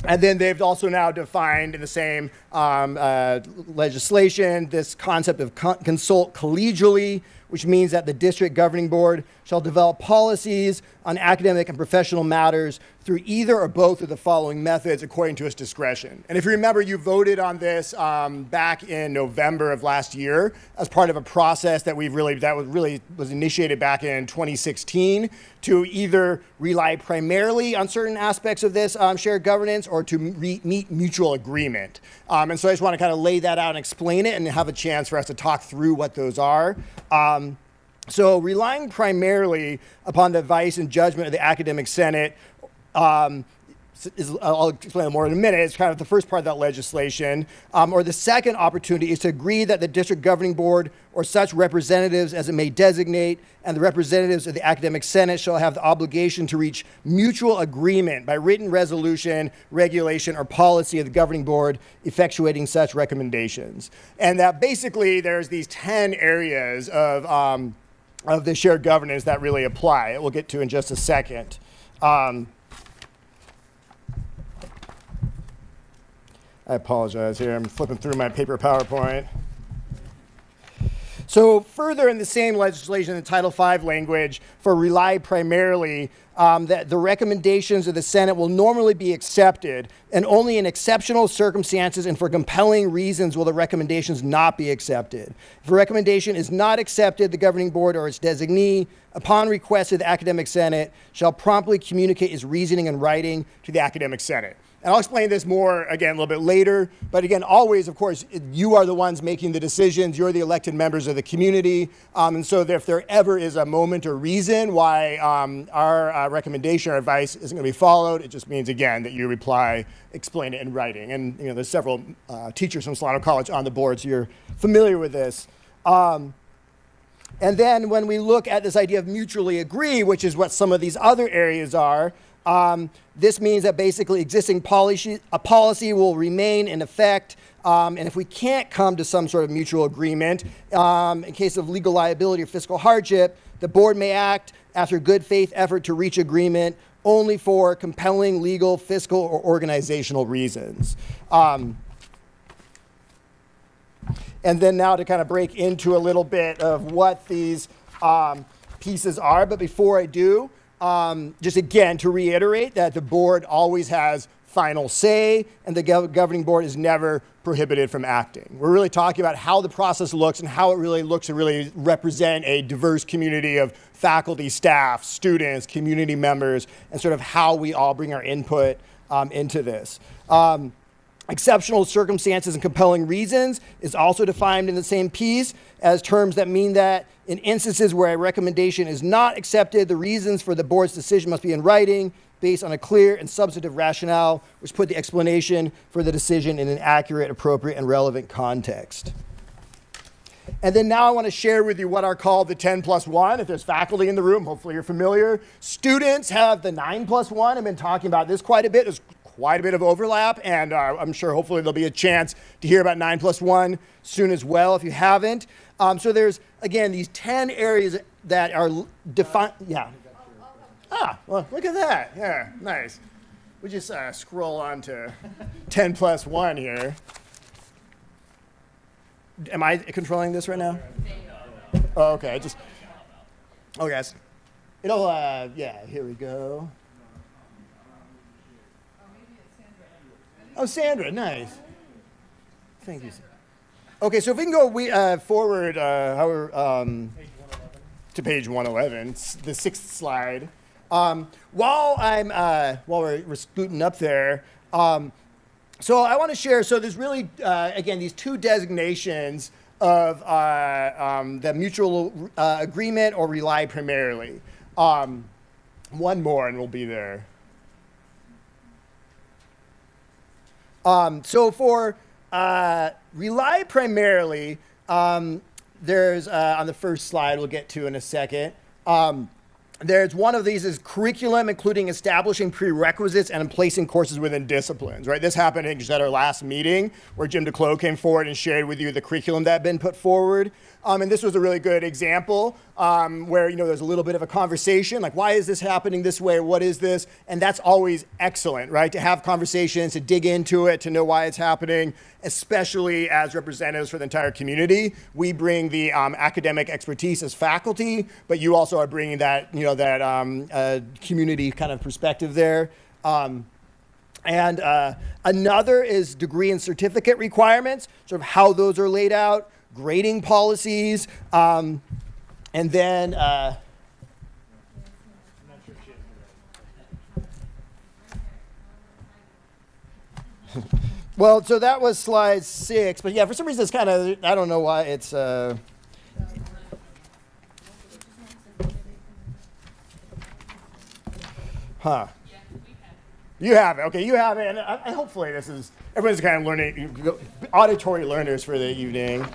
And then they've also now defined in the same legislation this concept of consult collegially, which means that the district governing board shall develop policies on academic and professional matters through either or both of the following methods according to its discretion. And if you remember, you voted on this back in November of last year as part of a process that was initiated back in 2016 to either rely primarily on certain aspects of this shared governance or to meet mutual agreement. And so I just want to kind of lay that out and explain it and have a chance for us to talk through what those are. So relying primarily upon the advice and judgment of the Academic Senate, I'll explain more in a minute, it's kind of the first part of that legislation. Or the second opportunity is to agree that the district governing board or such representatives as it may designate and the representatives of the Academic Senate shall have the obligation to reach mutual agreement by written resolution, regulation, or policy of the governing board effectuating such recommendations. And that basically there's these 10 areas of the shared governance that really apply. We'll get to in just a second. I apologize here. I'm flipping through my paper PowerPoint. So further in the same legislation, in Title V language, for rely primarily, that the recommendations of the Senate will normally be accepted, and only in exceptional circumstances and for compelling reasons will the recommendations not be accepted. If a recommendation is not accepted, the governing board or its designee, upon request of the Academic Senate, shall promptly communicate its reasoning in writing to the Academic Senate. And I'll explain this more, again, a little bit later. But again, always, of course, you are the ones making the decisions. You're the elected members of the community. And so if there ever is a moment or reason why our recommendation or advice isn't going to be followed, it just means, again, that you reply, explain it in writing. And there's several teachers from Solano College on the board, so you're familiar with this. And then when we look at this idea of mutually agree, which is what some of these other areas are, this means that basically existing policy will remain in effect. And if we can't come to some sort of mutual agreement, in case of legal liability or fiscal hardship, the board may act after good faith effort to reach agreement only for compelling legal, fiscal, or organizational reasons. and then now to kind of break into a little bit of what these pieces are. But before I do, just again to reiterate that the board always has final say, and the governing board is never prohibited from acting. We're really talking about how the process looks and how it really looks to really represent a diverse community of faculty, staff, students, community members, and sort of how we all bring our input into this. Exceptional circumstances and compelling reasons is also defined in the same piece as terms that mean that in instances where a recommendation is not accepted, the reasons for the board's decision must be in writing, based on a clear and substantive rationale, which put the explanation for the decision in an accurate, appropriate, and relevant context. And then now I want to share with you what are called the 10+1. If there's faculty in the room, hopefully you're familiar. Students have the 9+1. I've been talking about this quite a bit. There's quite a bit of overlap, and I'm sure hopefully there'll be a chance to hear about 9+1 soon as well if you haven't. So there's, again, these 10 areas that are defined. Yeah. Ah, well, look at that. Yeah, nice. We just scroll on to 10+1 here. Am I controlling this right now? Oh, okay. Oh, yes. Yeah, here we go. Oh, Sandra, nice. Thank you. Okay, so if we can go forward to page 111, the 6th slide. While we're scooting up there, so I want to share. So there's really again these two designations of the mutual agreement or rely primarily. One more, and we'll be there. So for rely primarily, there's on the first slide we'll get to in a second. There's one of these is curriculum, including establishing prerequisites and placing courses within disciplines, right? This happened just at our last meeting where Jim DeClos came forward and shared with you the curriculum that had been put forward. And this was a really good example where, there's a little bit of a conversation, like, why is this happening this way? What is this? And that's always excellent, right? To have conversations, to dig into it, to know why it's happening, especially as representatives for the entire community. We bring the academic expertise as faculty, but you also are bringing that, community kind of perspective there. And another is degree and certificate requirements, sort of how those are laid out, grading policies, and then well, so that was slide 6, but yeah, for some reason it's kind of, I don't know why it's You have it. Okay, you have it. And hopefully everyone's kind of learning, auditory learners for the evening.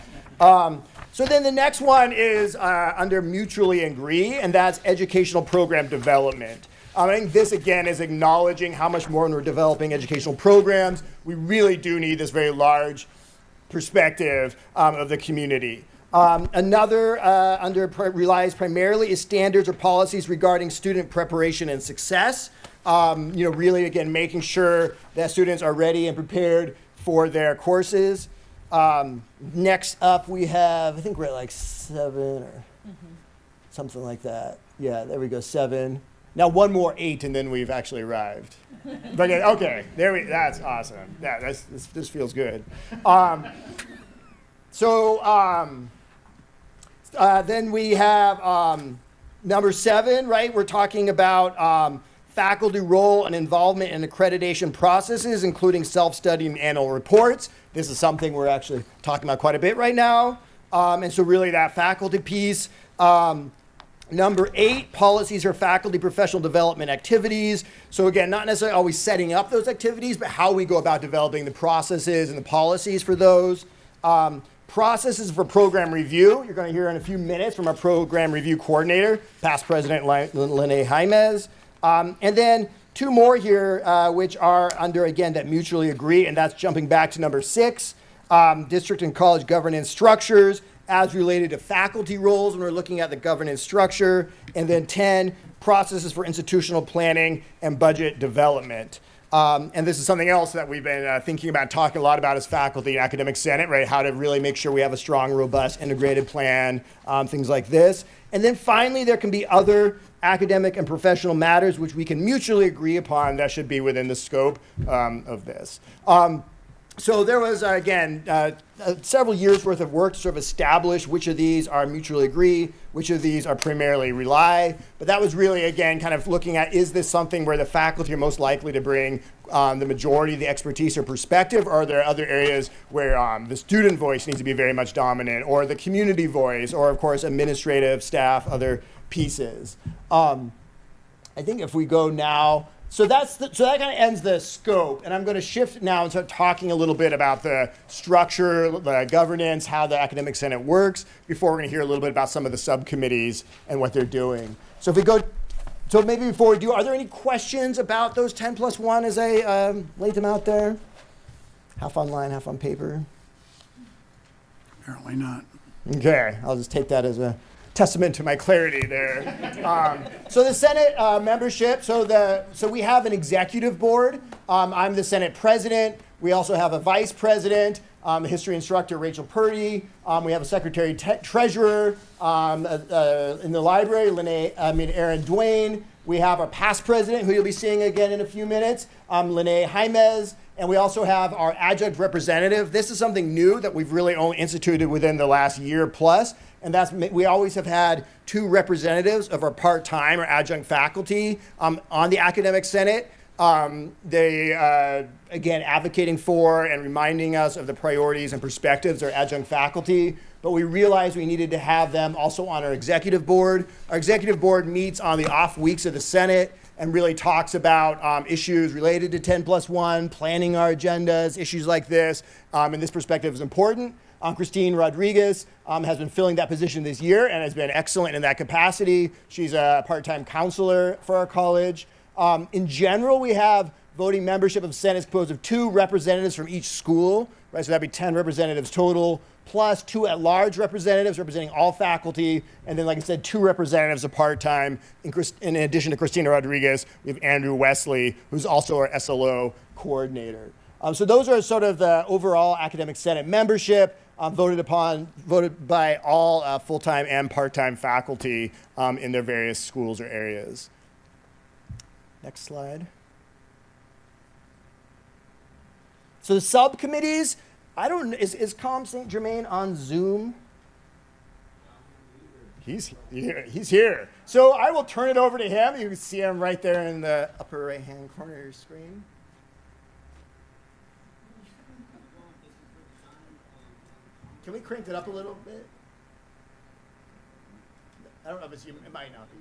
So then the next one is under mutually agree, and that's educational program development. I think this, again, is acknowledging how much more when we're developing educational programs, we really do need this very large perspective of the community. Another relies primarily is standards or policies regarding student preparation and success. Really, again, making sure that students are ready and prepared for their courses. Next up, we have, I think we're at like 7 or something like that. Yeah, there we go, 7. Now one more 8, and then we've actually arrived. Okay, that's awesome. Yeah, this feels good. Then we have number 7, right? We're talking about faculty role and involvement in accreditation processes, including self-study and annual reports. This is something we're actually talking about quite a bit right now. And so really that faculty piece. Number 8, policies for faculty professional development activities. So again, not necessarily always setting up those activities, but how we go about developing the processes and the policies for those. Processes for program review. You're going to hear in a few minutes from our program review coordinator, past President Lene Jaimez. And then 2 more here, which are under, again, that mutually agree, and that's jumping back to number 6, district and college governance structures, as related to faculty roles when we're looking at the governance structure, and then 10, processes for institutional planning and budget development. And this is something else that we've been thinking about, talking a lot about as faculty and academic senate, right? How to really make sure we have a strong, robust, integrated plan, things like this. And then finally, there can be other academic and professional matters which we can mutually agree upon that should be within the scope of this. So there was, again, several years worth of work to sort of establish which of these are mutually agree, which of these are primarily rely. But that was really, again, kind of looking at, is this something where the faculty are most likely to bring the majority of the expertise or perspective, or are there other areas where the student voice needs to be very much dominant, or the community voice, or of course administrative staff, other pieces. I think if we go now, so that kind of ends the scope, and I'm going to shift now and start talking a little bit about the structure, the governance, how the academic senate works, before we're going to hear a little bit about some of the subcommittees and what they're doing. So if we go, so maybe before we do, are there any questions about those 10+1 as I laid them out there? Half online, half on paper? Apparently not. Okay, I'll just take that as a testament to my clarity there. So the Senate membership, so we have an executive board. I'm the Senate president. We also have a vice president, history instructor Rachel Purdy. We have a secretary treasurer in the library, Aaron Duane. We have our past president, who you'll be seeing again in a few minutes, Lene Jaimez. And we also have our adjunct representative. This is something new that we've really only instituted within the last year plus. And that's, we always have had 2 representatives of our part-time or adjunct faculty on the academic senate. They, again, advocating for and reminding us of the priorities and perspectives of our adjunct faculty. But we realized we needed to have them also on our executive board. Our executive board meets on the off weeks of the Senate and really talks about issues related to 10+1, planning our agendas, issues like this. And this perspective is important. Christine Rodriguez has been filling that position this year and has been excellent in that capacity. She's a part-time counselor for our college. In general, we have voting membership of Senate is composed of 2 representatives from each school, right? So that'd be 10 representatives total, plus 2 at-large representatives representing all faculty, and then, like I said, 2 representatives of part-time. In addition to Christina Rodriguez, we have Andrew Wesley, who's also our SLO coordinator. So those are sort of the overall academic senate membership. Voted by all full-time and part-time faculty in their various schools or areas. Next slide. So the subcommittees, is Com St. Germain on Zoom? He's here. So I will turn it over to him. You can see him right there in the upper right-hand corner of your screen. Can we crank it up a little bit? I don't know if it might not be.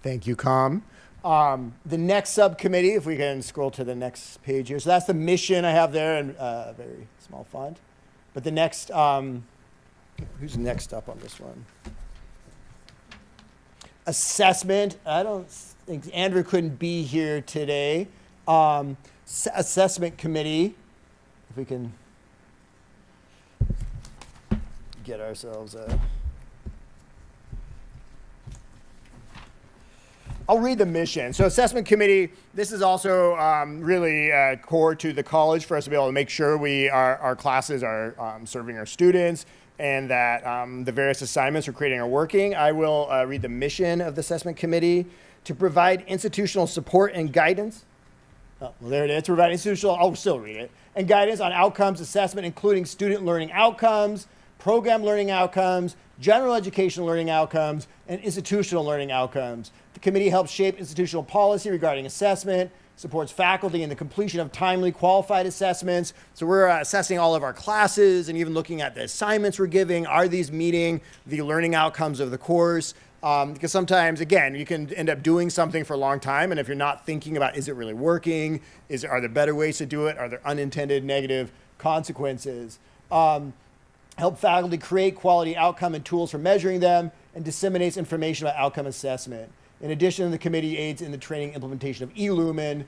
Thank you, Com. The next subcommittee, if we can scroll to the next page here. So that's the mission I have there in very small font. But the next, who's next up on this one? Assessment. I don't think Andrew couldn't be here today. Assessment committee, if we can get ourselves a... I'll read the mission. So assessment committee, this is also really core to the college for us to be able to make sure our classes are serving our students and that the various assignments we're creating are working. I will read the mission of the assessment committee: to provide institutional support and guidance. Oh, well, there it is. To provide institutional, I'll still read it. And guidance on outcomes assessment, including student learning outcomes, program learning outcomes, general education learning outcomes, and institutional learning outcomes. The committee helps shape institutional policy regarding assessment, supports faculty in the completion of timely, qualified assessments. So we're assessing all of our classes and even looking at the assignments we're giving. Are these meeting the learning outcomes of the course? Because sometimes, again, you can end up doing something for a long time, and if you're not thinking about, is it really working? Are there better ways to do it? Are there unintended negative consequences? Help faculty create quality outcome and tools for measuring them, and disseminates information about outcome assessment. In addition, the committee aids in the training implementation of eLumen,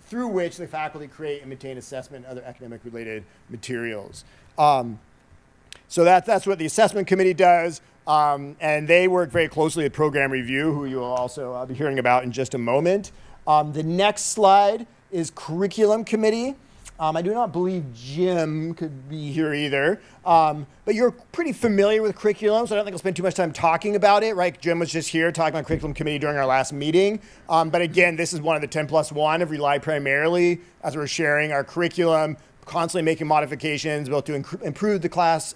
through which the faculty create and maintain assessment and other academic-related materials. So that's what the assessment committee does, and they work very closely with program review, who you will also be hearing about in just a moment. The next slide is curriculum committee. I do not believe Jim could be here either, but you're pretty familiar with curriculum, so I don't think I'll spend too much time talking about it, right? Jim was just here talking about curriculum committee during our last meeting, but again, this is one of the 10+1 of Rely Primarily, as we're sharing our curriculum, constantly making modifications, both to improve the class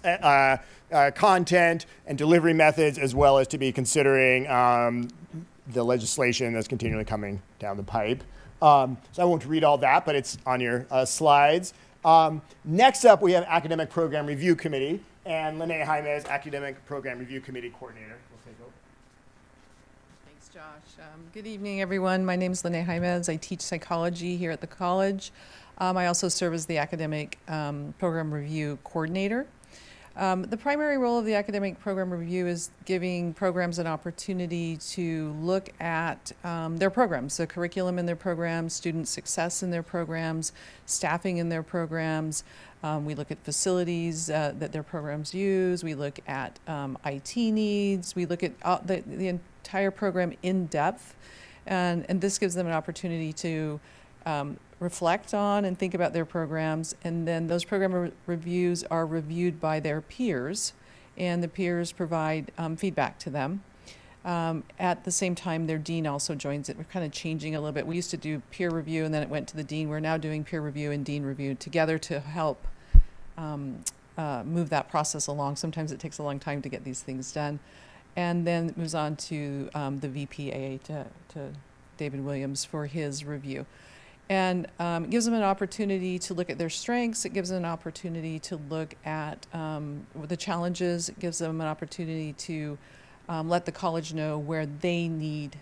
content and delivery methods, as well as to be considering the legislation that's continually coming down the pipe. So I won't read all that, but it's on your slides. Next up, we have Academic Program Review Committee, and Lene Jaime is Academic Program Review Committee Coordinator. We'll take over. Thanks, Josh. Good evening, everyone. My name is Lene Jaimez. I teach psychology here at the college. I also serve as the Academic Program Review Coordinator. The primary role of the Academic Program Review is giving programs an opportunity to look at their programs, the curriculum in their programs, student success in their programs, staffing in their programs. We look at facilities that their programs use. We look at IT needs. We look at the entire program in depth. And this gives them an opportunity to reflect on and think about their programs, and then those program reviews are reviewed by their peers, and the peers provide feedback to them. At the same time, their dean also joins it. We're kind of changing a little bit. We used to do peer review, and then it went to the dean. We're now doing peer review and dean review together to help move that process along. Sometimes it takes a long time to get these things done. And then it moves on to the VPA, to David Williams for his review. And it gives them an opportunity to look at their strengths. It gives them an opportunity to look at the challenges. It gives them an opportunity to let the college know where they need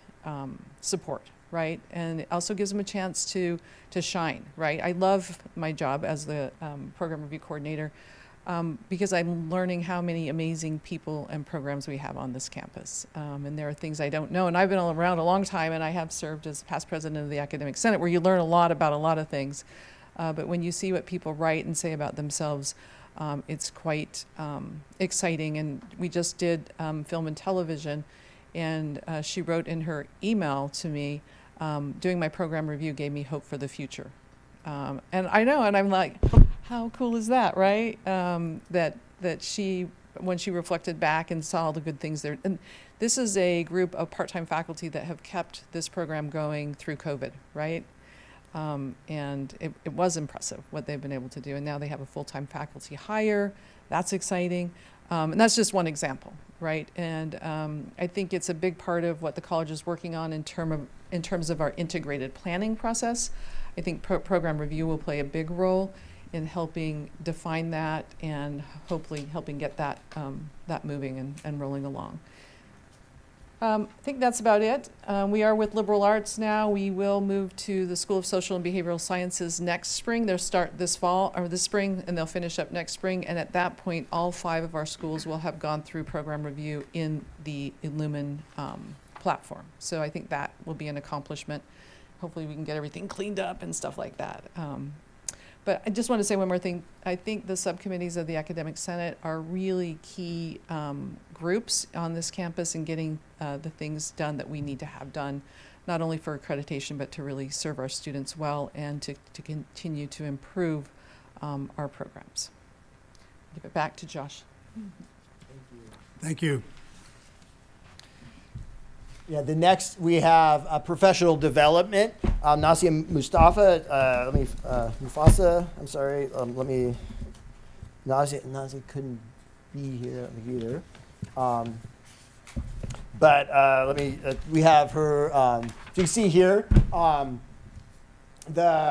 support, right? And it also gives them a chance to shine, right? I love my job as the program review coordinator because I'm learning how many amazing people and programs we have on this campus. And there are things I don't know. And I've been around a long time, and I have served as past president of the Academic Senate, where you learn a lot about a lot of things. But when you see what people write and say about themselves, it's quite exciting. And we just did film and television, and she wrote in her email to me, doing my program review gave me hope for the future. And I know, and I'm like, how cool is that, right? That she, when she reflected back and saw all the good things there. And this is a group of part-time faculty that have kept this program going through COVID, right? And it was impressive what they've been able to do. And now they have a full-time faculty hire. That's exciting. And that's just one example, right? And I think it's a big part of what the college is working on in terms of our integrated planning process. I think program review will play a big role in helping define that and hopefully helping get that moving and rolling along. I think that's about it. We are with liberal arts now. We will move to the School of Social and Behavioral Sciences next spring. They'll start this fall or this spring, and they'll finish up next spring. And at that point, all 5 of our schools will have gone through program review in the Illumin platform. So I think that will be an accomplishment. Hopefully, we can get everything cleaned up and stuff like that. But I just want to say one more thing. I think the subcommittees of the Academic Senate are really key groups on this campus in getting the things done that we need to have done, not only for accreditation, but to really serve our students well and to continue to improve our programs. Give it back to Josh. Thank you. Yeah, the next we have professional development. Nasia Mustafa, Mufasa, I'm sorry, Nasia couldn't be here either. We have her, so you can see here, there's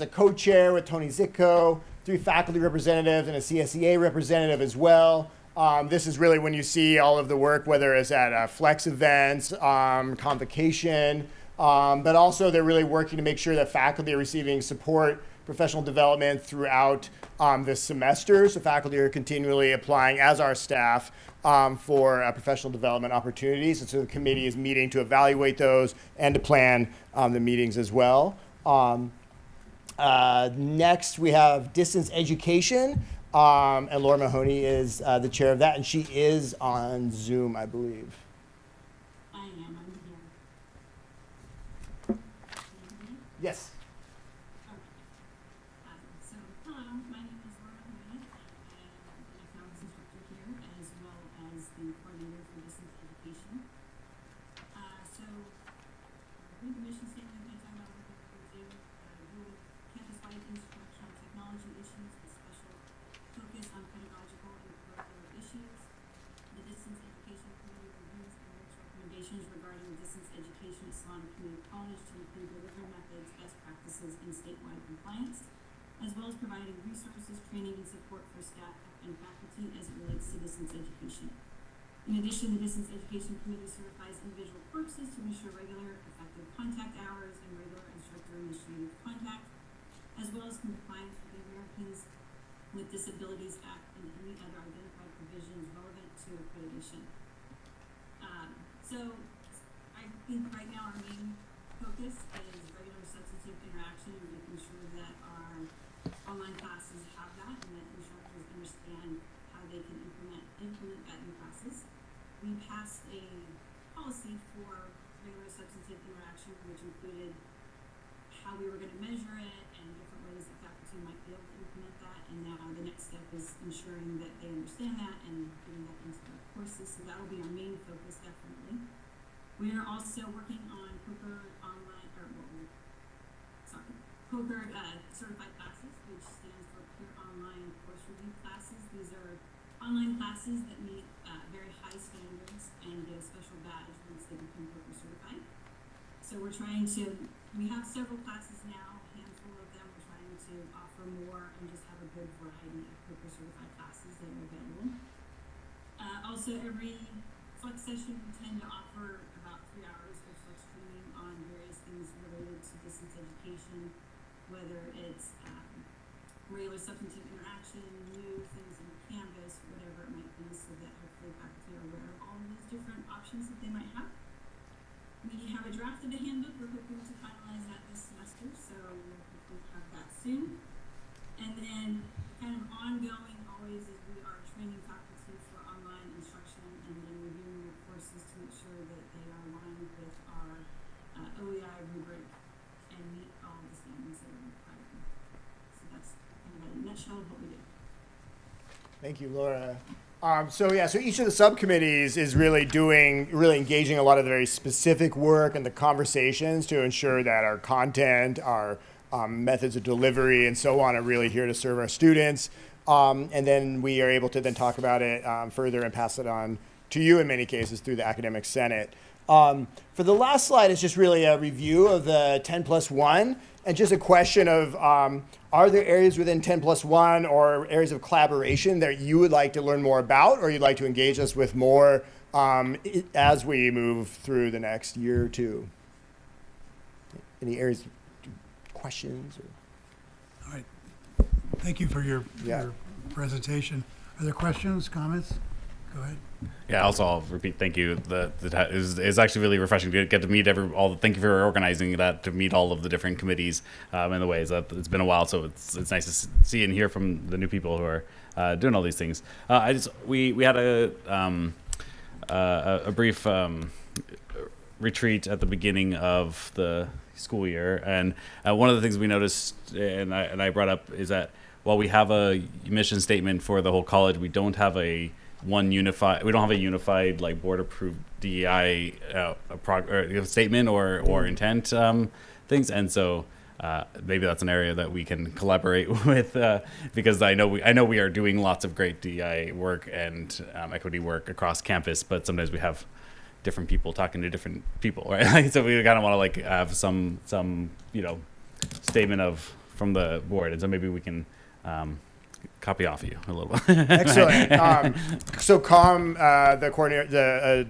a co-chair with Tony Zitko, 3 faculty representatives and a CSEA representative as well. This is really when you see all of the work, whether it's at flex events, convocation, but also they're really working to make sure that faculty are receiving support, professional development throughout this semester. So faculty are continually applying, as our staff, for professional development opportunities. And so the committee is meeting to evaluate those and to plan the meetings as well. Next, we have distance education. And Laura Mahoney is the chair of that, and she is on Zoom, I believe. I am. I'm here. Yes. Okay. So, hello. My name is Laura Mahoney. I am an economics instructor here, as well as the coordinator for distance education. Read the mission statement. I talk about working with Zoom, deal with campus-wide instructional technology issues with special focus on pedagogical and curricular issues. The Distance Education Committee reviews and makes recommendations regarding distance education at Solano Community College to improve delivery methods, best practices, and statewide compliance, as well as providing resources, training, and support for staff and faculty as it relates to distance education. In addition, the Distance Education Committee certifies individual courses to ensure regular, effective contact hours and regular instructor-initiated contact, as well as compliance with the Americans with Disabilities Act and any other identified provisions relevant to accreditation. So I think right now our main focus is regular substantive interaction and making sure that our online classes have that and that instructors understand how they can implement that in classes. We passed a policy for regular substantive interaction, which included how we were going to measure it and different ways that faculty might be able to implement that. And now the next step is ensuring that they understand that and getting that into their courses. So that will be our main focus, definitely. We are also working on POCR online, POCR certified classes, which stands for Peer Online Course Review Classes. These are online classes that meet very high standards and get a special badge once they become POCR certified. So we have several classes now, a handful of them. We're trying to offer more and just have a good variety of POCR certified classes that are available. Also, every flex session we tend to offer about 3 hours of flex training on various things related to distance education, whether it's regular substantive interaction, new things in Canvas, whatever it might be, so that hopefully faculty are aware of all of those different options that they might have. We have a draft of the handbook. We're hoping to finalize that this semester, so we'll hopefully have that soon. And then kind of ongoing always is we are training faculty for online instruction and then reviewing their courses to make sure that they are aligned with our OEI rubric and meet all the standards that are required. So that's kind of a nutshell of what we do. Thank you, Laura. So each of the subcommittees is really engaging a lot of the very specific work and the conversations to ensure that our content, our methods of delivery, and so on are really here to serve our students. And then we are able to then talk about it further and pass it on to you in many cases through the Academic Senate. For the last slide, it's just really a review of the 10+1 And just a question of, are there areas within 10+1 or areas of collaboration that you would like to learn more about, or you'd like to engage us with more as we move through the next year or two? Any areas, questions? Or? All right. Thank you for your presentation. Are there questions, comments? Go ahead. Yeah, also I'll repeat thank you. It's actually really refreshing to get to meet thank you for organizing that, to meet all of the different committees in the ways that it's been a while, so it's nice to see and hear from the new people who are doing all these things. We had a brief retreat at the beginning of the school year, and one of the things we noticed and I brought up is that while we have a mission statement for the whole college, we don't have a unified like board approved DEI statement or intent things, and so maybe that's an area that we can collaborate with because I know we are doing lots of great DEI work and equity work across campus, but sometimes we have different people talking to different people, right? So we kind of want to like have some statement from the board, and so maybe we can copy off you a little bit. Excellent. So COM, the coordinator,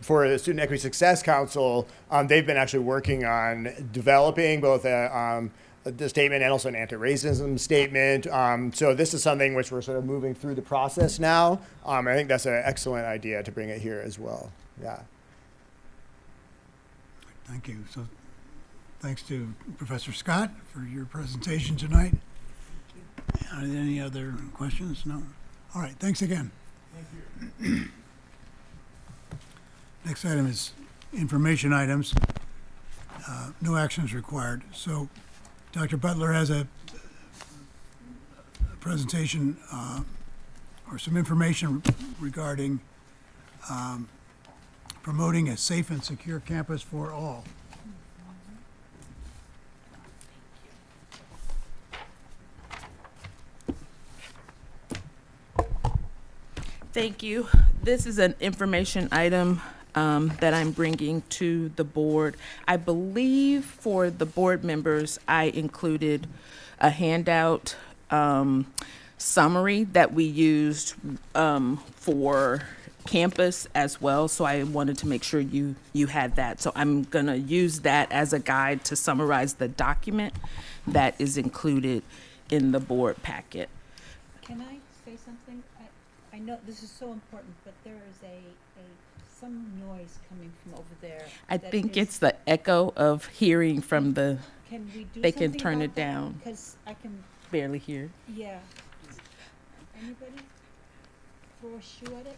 for the Student Equity Success Council, they've been actually working on developing both the statement and also an anti-racism statement. So this is something which we're sort of moving through the process now. I think that's an excellent idea to bring it here as well. Yeah. Thank you. So thanks to Professor Scott for your presentation tonight. Are there any other questions? No? All right, thanks again. Thank you. Next item is information items. No actions required. So Dr. Butler has a presentation or some information regarding promoting a safe and secure campus for all. Thank you. This is an information item that I'm bringing to the board. I believe for the board members, I included a handout summary that we used for campus as well. So I wanted to make sure you had that. So I'm going to use that as a guide to summarize the document that is included in the board packet. Can I say something? I know this is so important, but there is some noise coming from over there. I think it's the echo of hearing from the, Can we do they can something turn about it down. Because I can Barely hear. Yeah. Anybody throw a shoe at it?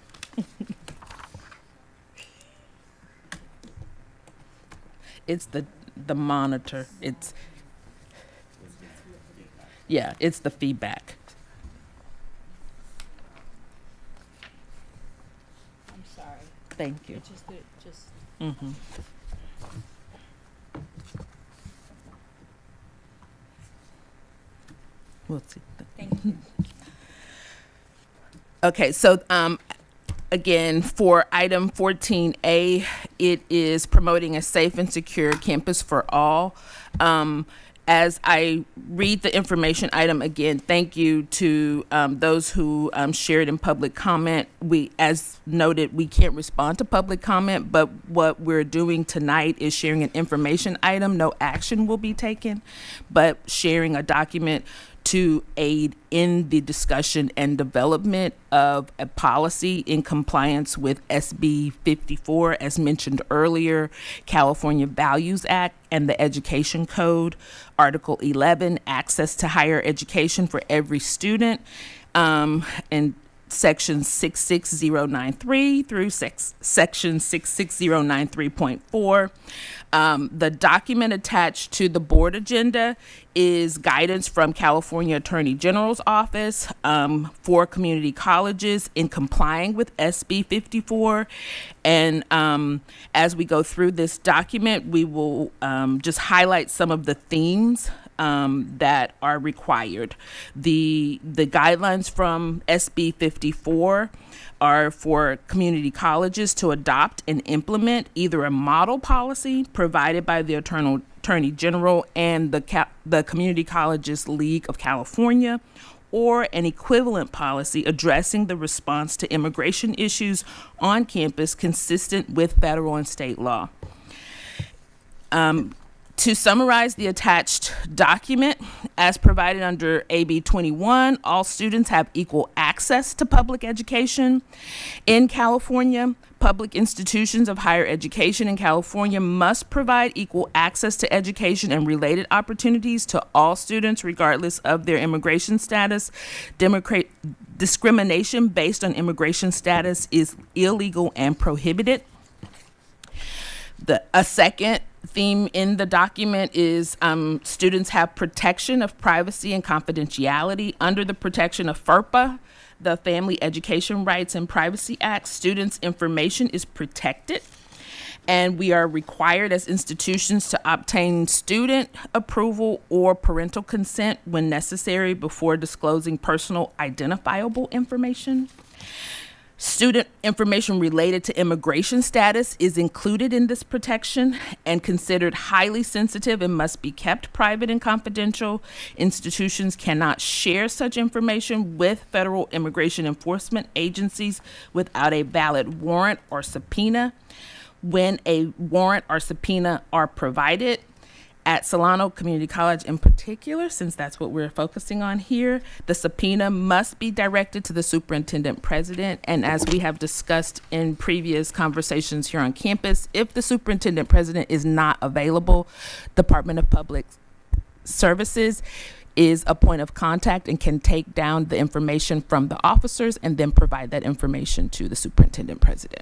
It's the monitor. It's the feedback. I'm sorry. Thank you. Mm-hmm. We'll see. Thank you. Okay, so again, for item 14A, it is promoting a safe and secure campus for all. As I read the information item again, thank you to those who shared in public comment. As noted, we can't respond to public comment, but what we're doing tonight is sharing an information item. No action will be taken, but sharing a document to aid in the discussion and development of a policy in compliance with SB 54, as mentioned earlier, California Values Act and the Education Code, Article 11, access to higher education for every student, and Section 66093 through Section 66093.4. The document attached to the board agenda is guidance from California Attorney General's Office for community colleges in complying with SB 54. And as we go through this document, we will just highlight some of the themes that are required. The guidelines from SB 54 are for community colleges to adopt and implement either a model policy provided by the Attorney General and the Community Colleges League of California, or an equivalent policy addressing the response to immigration issues on campus consistent with federal and state law. To summarize the attached document, as provided under AB 21, all students have equal access to public education. In California, public institutions of higher education in California must provide equal access to education and related opportunities to all students, regardless of their immigration status. Discrimination based on immigration status is illegal and prohibited. A second theme in the document is students have protection of privacy and confidentiality. Under the protection of FERPA, the Family Education Rights and Privacy Act, students' information is protected, and we are required as institutions to obtain student approval or parental consent when necessary before disclosing personal identifiable information. Student information related to immigration status is included in this protection and considered highly sensitive and must be kept private and confidential. Institutions cannot share such information with federal immigration enforcement agencies without a valid warrant or subpoena. When a warrant or subpoena are provided, at Solano Community College in particular, since that's what we're focusing on here, the subpoena must be directed to the superintendent president. And as we have discussed in previous conversations here on campus, if the superintendent president is not available, Department of Public Services is a point of contact and can take down the information from the officers and then provide that information to the superintendent president.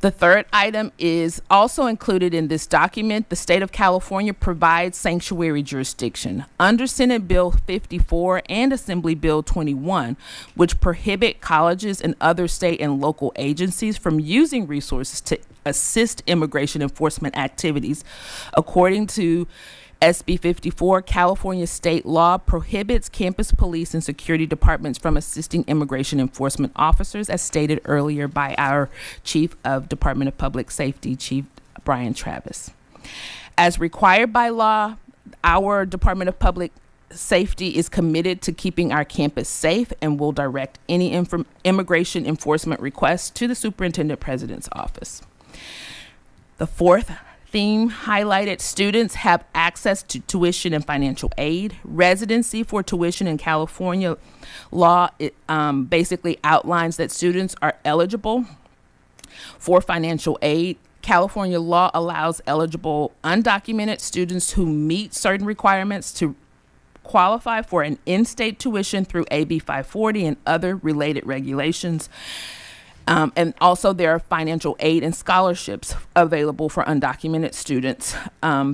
The third item is also included in this document. The state of California provides sanctuary jurisdiction under Senate Bill 54 and Assembly Bill 21, which prohibit colleges and other state and local agencies from using resources to assist immigration enforcement activities. According to SB 54, California state law prohibits campus police and security departments from assisting immigration enforcement officers, as stated earlier by our Chief of Department of Public Safety, Chief Brian Travis. As required by law, our Department of Public Safety is committed to keeping our campus safe and will direct any immigration enforcement requests to the Superintendent President's office. The fourth theme highlighted: students have access to tuition and financial aid. Residency for tuition in California law basically outlines that students are eligible for financial aid. California law allows eligible undocumented students who meet certain requirements to qualify for an in-state tuition through AB 540 and other related regulations. And also there are financial aid and scholarships available for undocumented students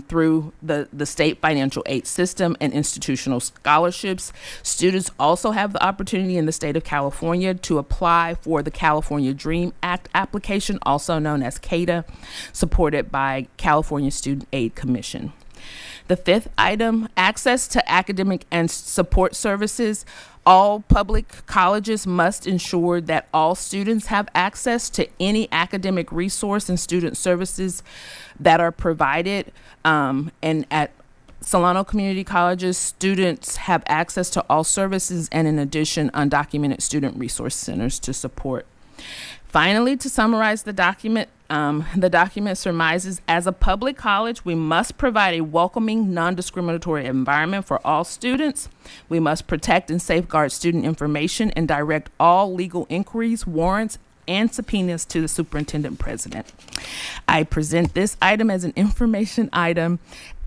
through the state financial aid system and institutional scholarships. Students also have the opportunity in the state of California to apply for the California Dream Act application, also known as CADA, supported by California Student Aid Commission. The fifth item, access to academic and support services. All public colleges must ensure that all students have access to any academic resource and student services that are provided. And at Solano Community Colleges, students have access to all services and, in addition, undocumented student resource centers to support. Finally, to summarize the document surmises, as a public college, we must provide a welcoming, non-discriminatory environment for all students. We must protect and safeguard student information and direct all legal inquiries, warrants, and subpoenas to the superintendent president. I present this item as an information item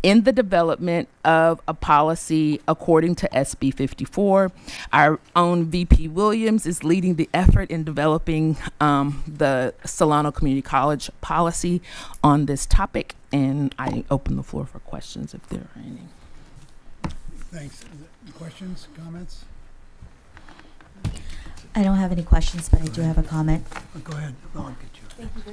in the development of a policy according to SB 54. Our own VP Williams is leading the effort in developing the Solano Community College policy on this topic, and I open the floor for questions if there are any. Thanks. Questions, comments? I don't have any questions, but I do have a comment. Go ahead. I'll get you.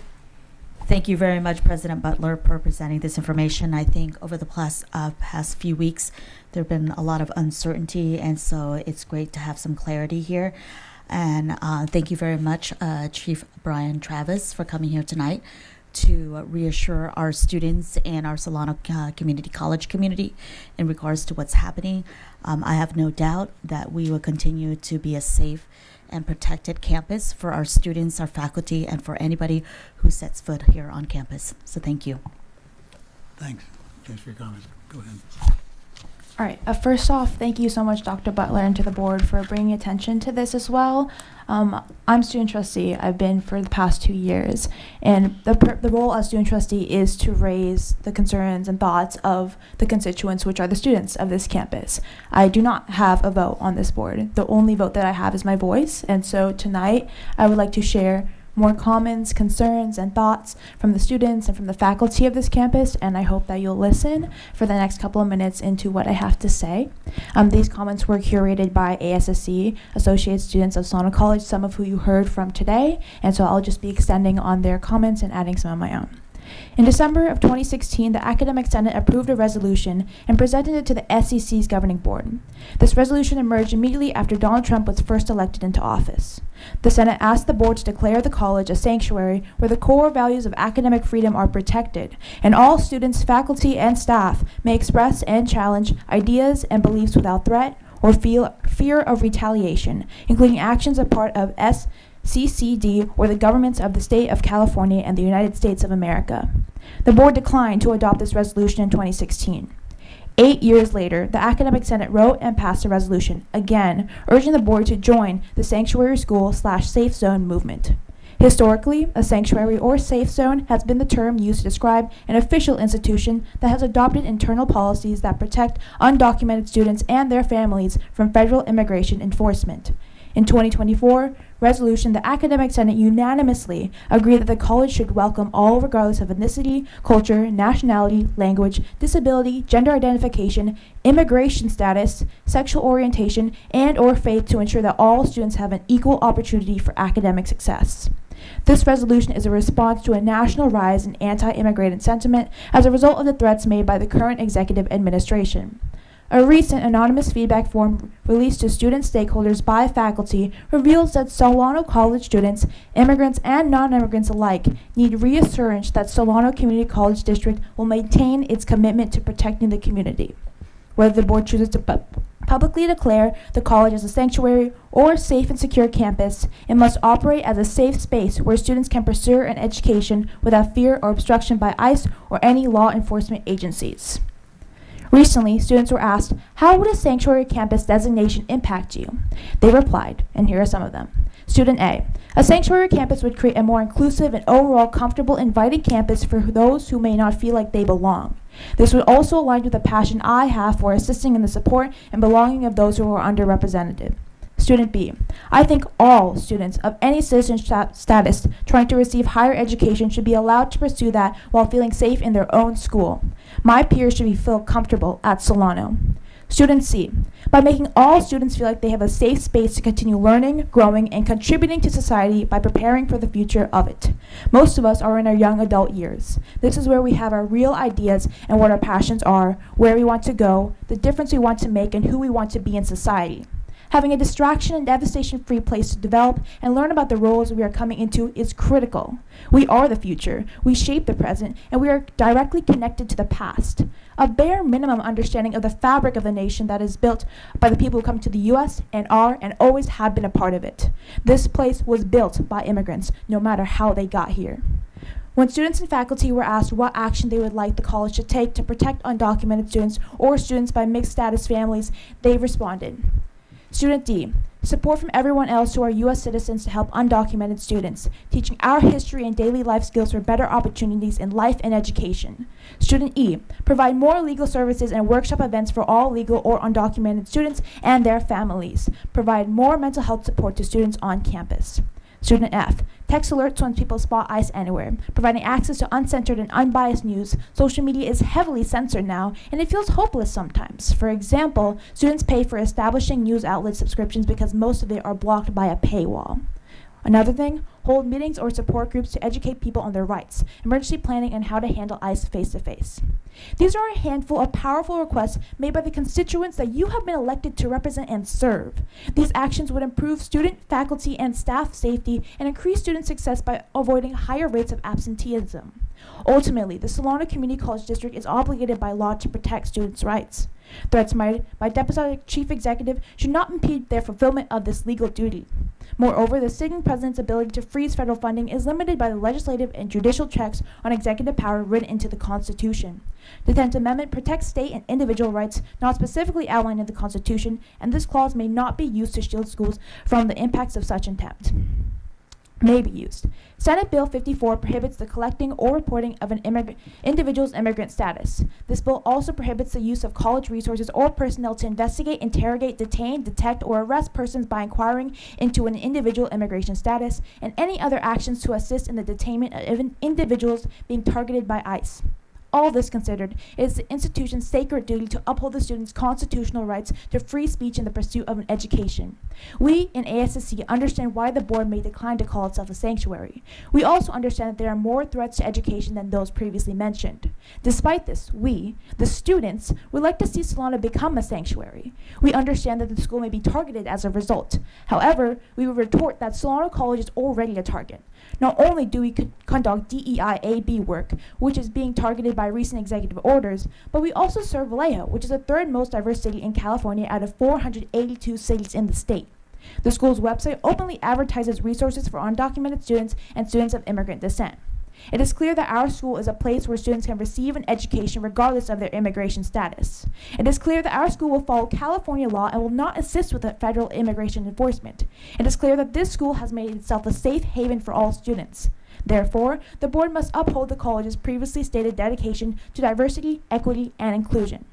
Thank you very much, President Butler, for presenting this information. I think over the past few weeks, there have been a lot of uncertainty, and so it's great to have some clarity here. And thank you very much, Chief Brian Travis, for coming here tonight to reassure our students and our Solano Community College community in regards to what's happening. I have no doubt that we will continue to be a safe and protected campus for our students, our faculty, and for anybody who sets foot here on campus. So thank you. Thanks. Thanks for your comments. Go ahead. All right. First off, thank you so much, Dr. Butler, and to the board for bringing attention to this as well. I'm student trustee. I've been for the past 2 years, and the role as student trustee is to raise the concerns and thoughts of the constituents, which are the students of this campus. I do not have a vote on this board. The only vote that I have is my voice, and so tonight I would like to share more comments, concerns, and thoughts from the students and from the faculty of this campus, and I hope that you'll listen for the next couple of minutes into what I have to say. These comments were curated by ASSC, Associate Students of Solano College, some of who you heard from today, and so I'll just be extending on their comments and adding some of my own. In December of 2016, the Academic Senate approved a resolution and presented it to the SEC's governing board. This resolution emerged immediately after Donald Trump was first elected into office. The Senate asked the board to declare the college a sanctuary where the core values of academic freedom are protected, and all students, faculty, and staff may express and challenge ideas and beliefs without threat or fear of retaliation, including actions as part of CCD or the governments of the state of California and the United States of America. The board declined to adopt this resolution in 2016. 8 years later, the Academic Senate wrote and passed a resolution, again, urging the board to join the sanctuary school/safe zone movement. Historically, a sanctuary or safe zone has been the term used to describe an official institution that has adopted internal policies that protect undocumented students and their families from federal immigration enforcement. In 2024 resolution, the Academic Senate unanimously agreed that the college should welcome all regardless of ethnicity, culture, nationality, language, disability, gender identification, immigration status, sexual orientation, and or faith to ensure that all students have an equal opportunity for academic success. This resolution is a response to a national rise in anti-immigrant sentiment as a result of the threats made by the current executive administration. A recent anonymous feedback form released to student stakeholders by faculty reveals that Solano College students, immigrants, and non-immigrants alike need reassurance that Solano Community College District will maintain its commitment to protecting the community. Whether the board chooses to publicly declare the college as a sanctuary or safe and secure campus, it must operate as a safe space where students can pursue an education without fear or obstruction by ICE or any law enforcement agencies. Recently, students were asked, how would a sanctuary campus designation impact you? They replied, and here are some of them. Student A sanctuary campus would create a more inclusive and overall comfortable, inviting campus for those who may not feel like they belong. This would also align with the passion I have for assisting in the support and belonging of those who are underrepresented. Student B, I think all students of any citizen status trying to receive higher education should be allowed to pursue that while feeling safe in their own school. My peers should feel comfortable at Solano. Student C, by making all students feel like they have a safe space to continue learning, growing, and contributing to society by preparing for the future of it. Most of us are in our young adult years. This is where we have our real ideas and what our passions are, where we want to go, the difference we want to make, and who we want to be in society. Having a distraction and devastation-free place to develop and learn about the roles we are coming into is critical. We are the future, we shape the present, and we are directly connected to the past. A bare minimum understanding of the fabric of the nation that is built by the people who come to the U.S. and are and always have been a part of it. This place was built by immigrants, no matter how they got here. When students and faculty were asked what action they would like the college to take to protect undocumented students or students by mixed status families, they responded. Student D, support from everyone else who are U.S. citizens to help undocumented students, teaching our history and daily life skills for better opportunities in life and education. Student E, provide more legal services and workshop events for all legal or undocumented students and their families. Provide more mental health support to students on campus. Student F, text alerts when people spot ICE anywhere, providing access to uncensored and unbiased news. Social media is heavily censored now, and it feels hopeless sometimes. For example, students pay for establishing news outlet subscriptions because most of it are blocked by a paywall. Another thing, hold meetings or support groups to educate people on their rights, emergency planning, and how to handle ICE face-to-face. These are a handful of powerful requests made by the constituents that you have been elected to represent and serve. These actions would improve student, faculty, and staff safety and increase student success by avoiding higher rates of absenteeism. Ultimately, the Solano Community College District is obligated by law to protect students' rights. Threats made by Deputy Chief Executive should not impede their fulfillment of this legal duty. Moreover, the sitting president's ability to freeze federal funding is limited by the legislative and judicial checks on executive power written into the Constitution. The 10th Amendment protects state and individual rights not specifically outlined in the Constitution, and this clause may not be used to shield schools from the impacts of such attempt. May be used. Senate Bill 54 prohibits the collecting or reporting of an individual's immigrant status. This bill also prohibits the use of college resources or personnel to investigate, interrogate, detain, detect, or arrest persons by inquiring into an individual immigration status and any other actions to assist in the detainment of individuals being targeted by ICE. All this considered, it is the institution's sacred duty to uphold the students' constitutional rights to free speech in the pursuit of an education. We in ASSC understand why the board may decline to call itself a sanctuary. We also understand that there are more threats to education than those previously mentioned. Despite this, we, the students, would like to see Solano become a sanctuary. We understand that the school may be targeted as a result. However, we would retort that Solano College is already a target. Not only do we conduct DEI-AB work, which is being targeted by recent executive orders, but we also serve Vallejo, which is the third most diverse city in California out of 482 cities in the state. The school's website openly advertises resources for undocumented students and students of immigrant descent. It is clear that our school is a place where students can receive an education regardless of their immigration status. It is clear that our school will follow California law and will not assist with the federal immigration enforcement. It is clear that this school has made itself a safe haven for all students. Therefore, the board must uphold the college's previously stated dedication to diversity, equity, and inclusion.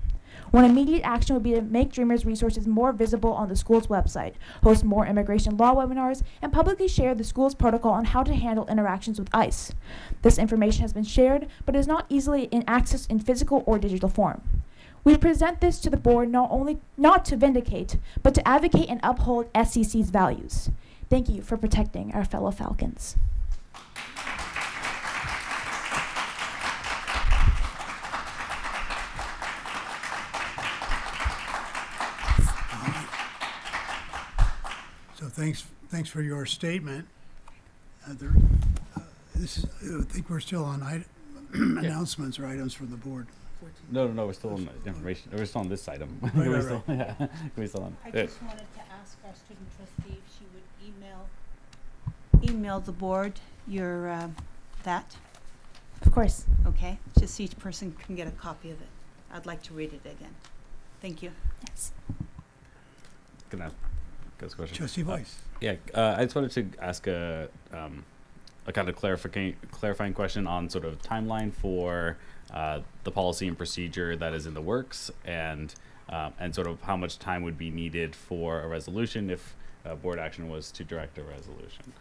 One immediate action would be to make Dreamers resources more visible on the school's website, host more immigration law webinars, and publicly share the school's protocol on how to handle interactions with ICE. This information has been shared, but is not easily accessed in physical or digital form. We present this to the board not to vindicate, but to advocate and uphold SCC's values. Thank you for protecting our fellow Falcons. So thanks for your statement. I think we're still on announcements or items from the board. No, we're still on the information. We're still on this item. Right. We're still on. I just wanted to ask our student trustee if she would email the board your that. Of course. Okay, just so each person can get a copy of it. I'd like to read it again. Thank you. Yes. Can I ask a question? Trustee Weiss. Yeah, I just wanted to ask a kind of clarifying question on sort of timeline for the policy and procedure that is in the works, and sort of how much time would be needed for a resolution if board action was to direct a resolution.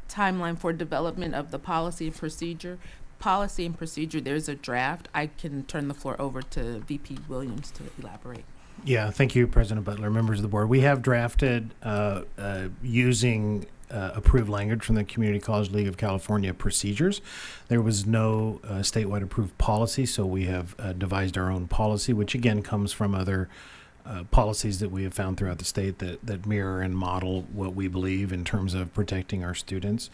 Timeline for development of the policy and procedure. Policy and procedure, there's a draft. I can turn the floor over to VP Williams to elaborate. Yeah, thank you, President Butler, members of the board. We have drafted using approved language from the Community College League of California procedures. There was no statewide approved policy, so we have devised our own policy, which again comes from other policies that we have found throughout the state that mirror and model what we believe in terms of protecting our students.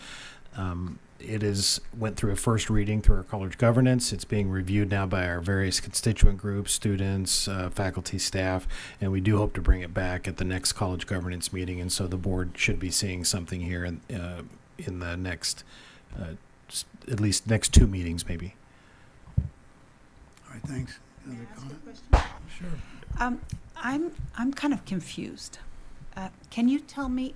It went through a first reading through our college governance. It's being reviewed now by our various constituent groups, students, faculty, staff, and we do hope to bring it back at the next college governance meeting. And so the board should be seeing something here in the next, at least next 2 meetings, maybe. All right, thanks. Another comment? Sure. I'm kind of confused. Can you tell me?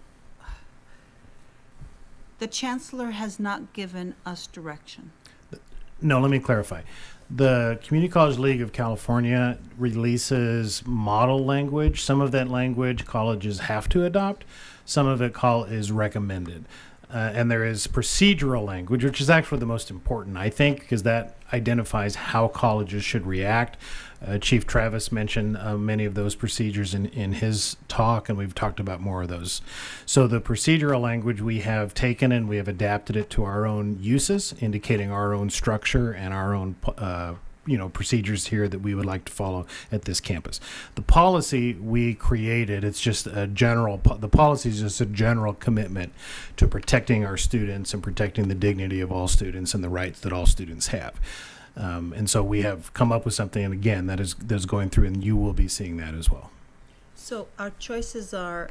The chancellor has not given us direction. No, let me clarify. The Community College League of California releases model language. Some of that language colleges have to adopt. Some of it is recommended. and there is procedural language, which is actually the most important, I think, because that identifies how colleges should react. Chief Travis mentioned many of those procedures in his talk, and we've talked about more of those. So the procedural language we have taken and we have adapted it to our own uses, indicating our own structure and our own procedures here that we would like to follow at this campus. The policy we created, it's just a general, the policy is just a general commitment to protecting our students and protecting the dignity of all students and the rights that all students have. And so we have come up with something, and again, that's going through, and you will be seeing that as well. So our choices are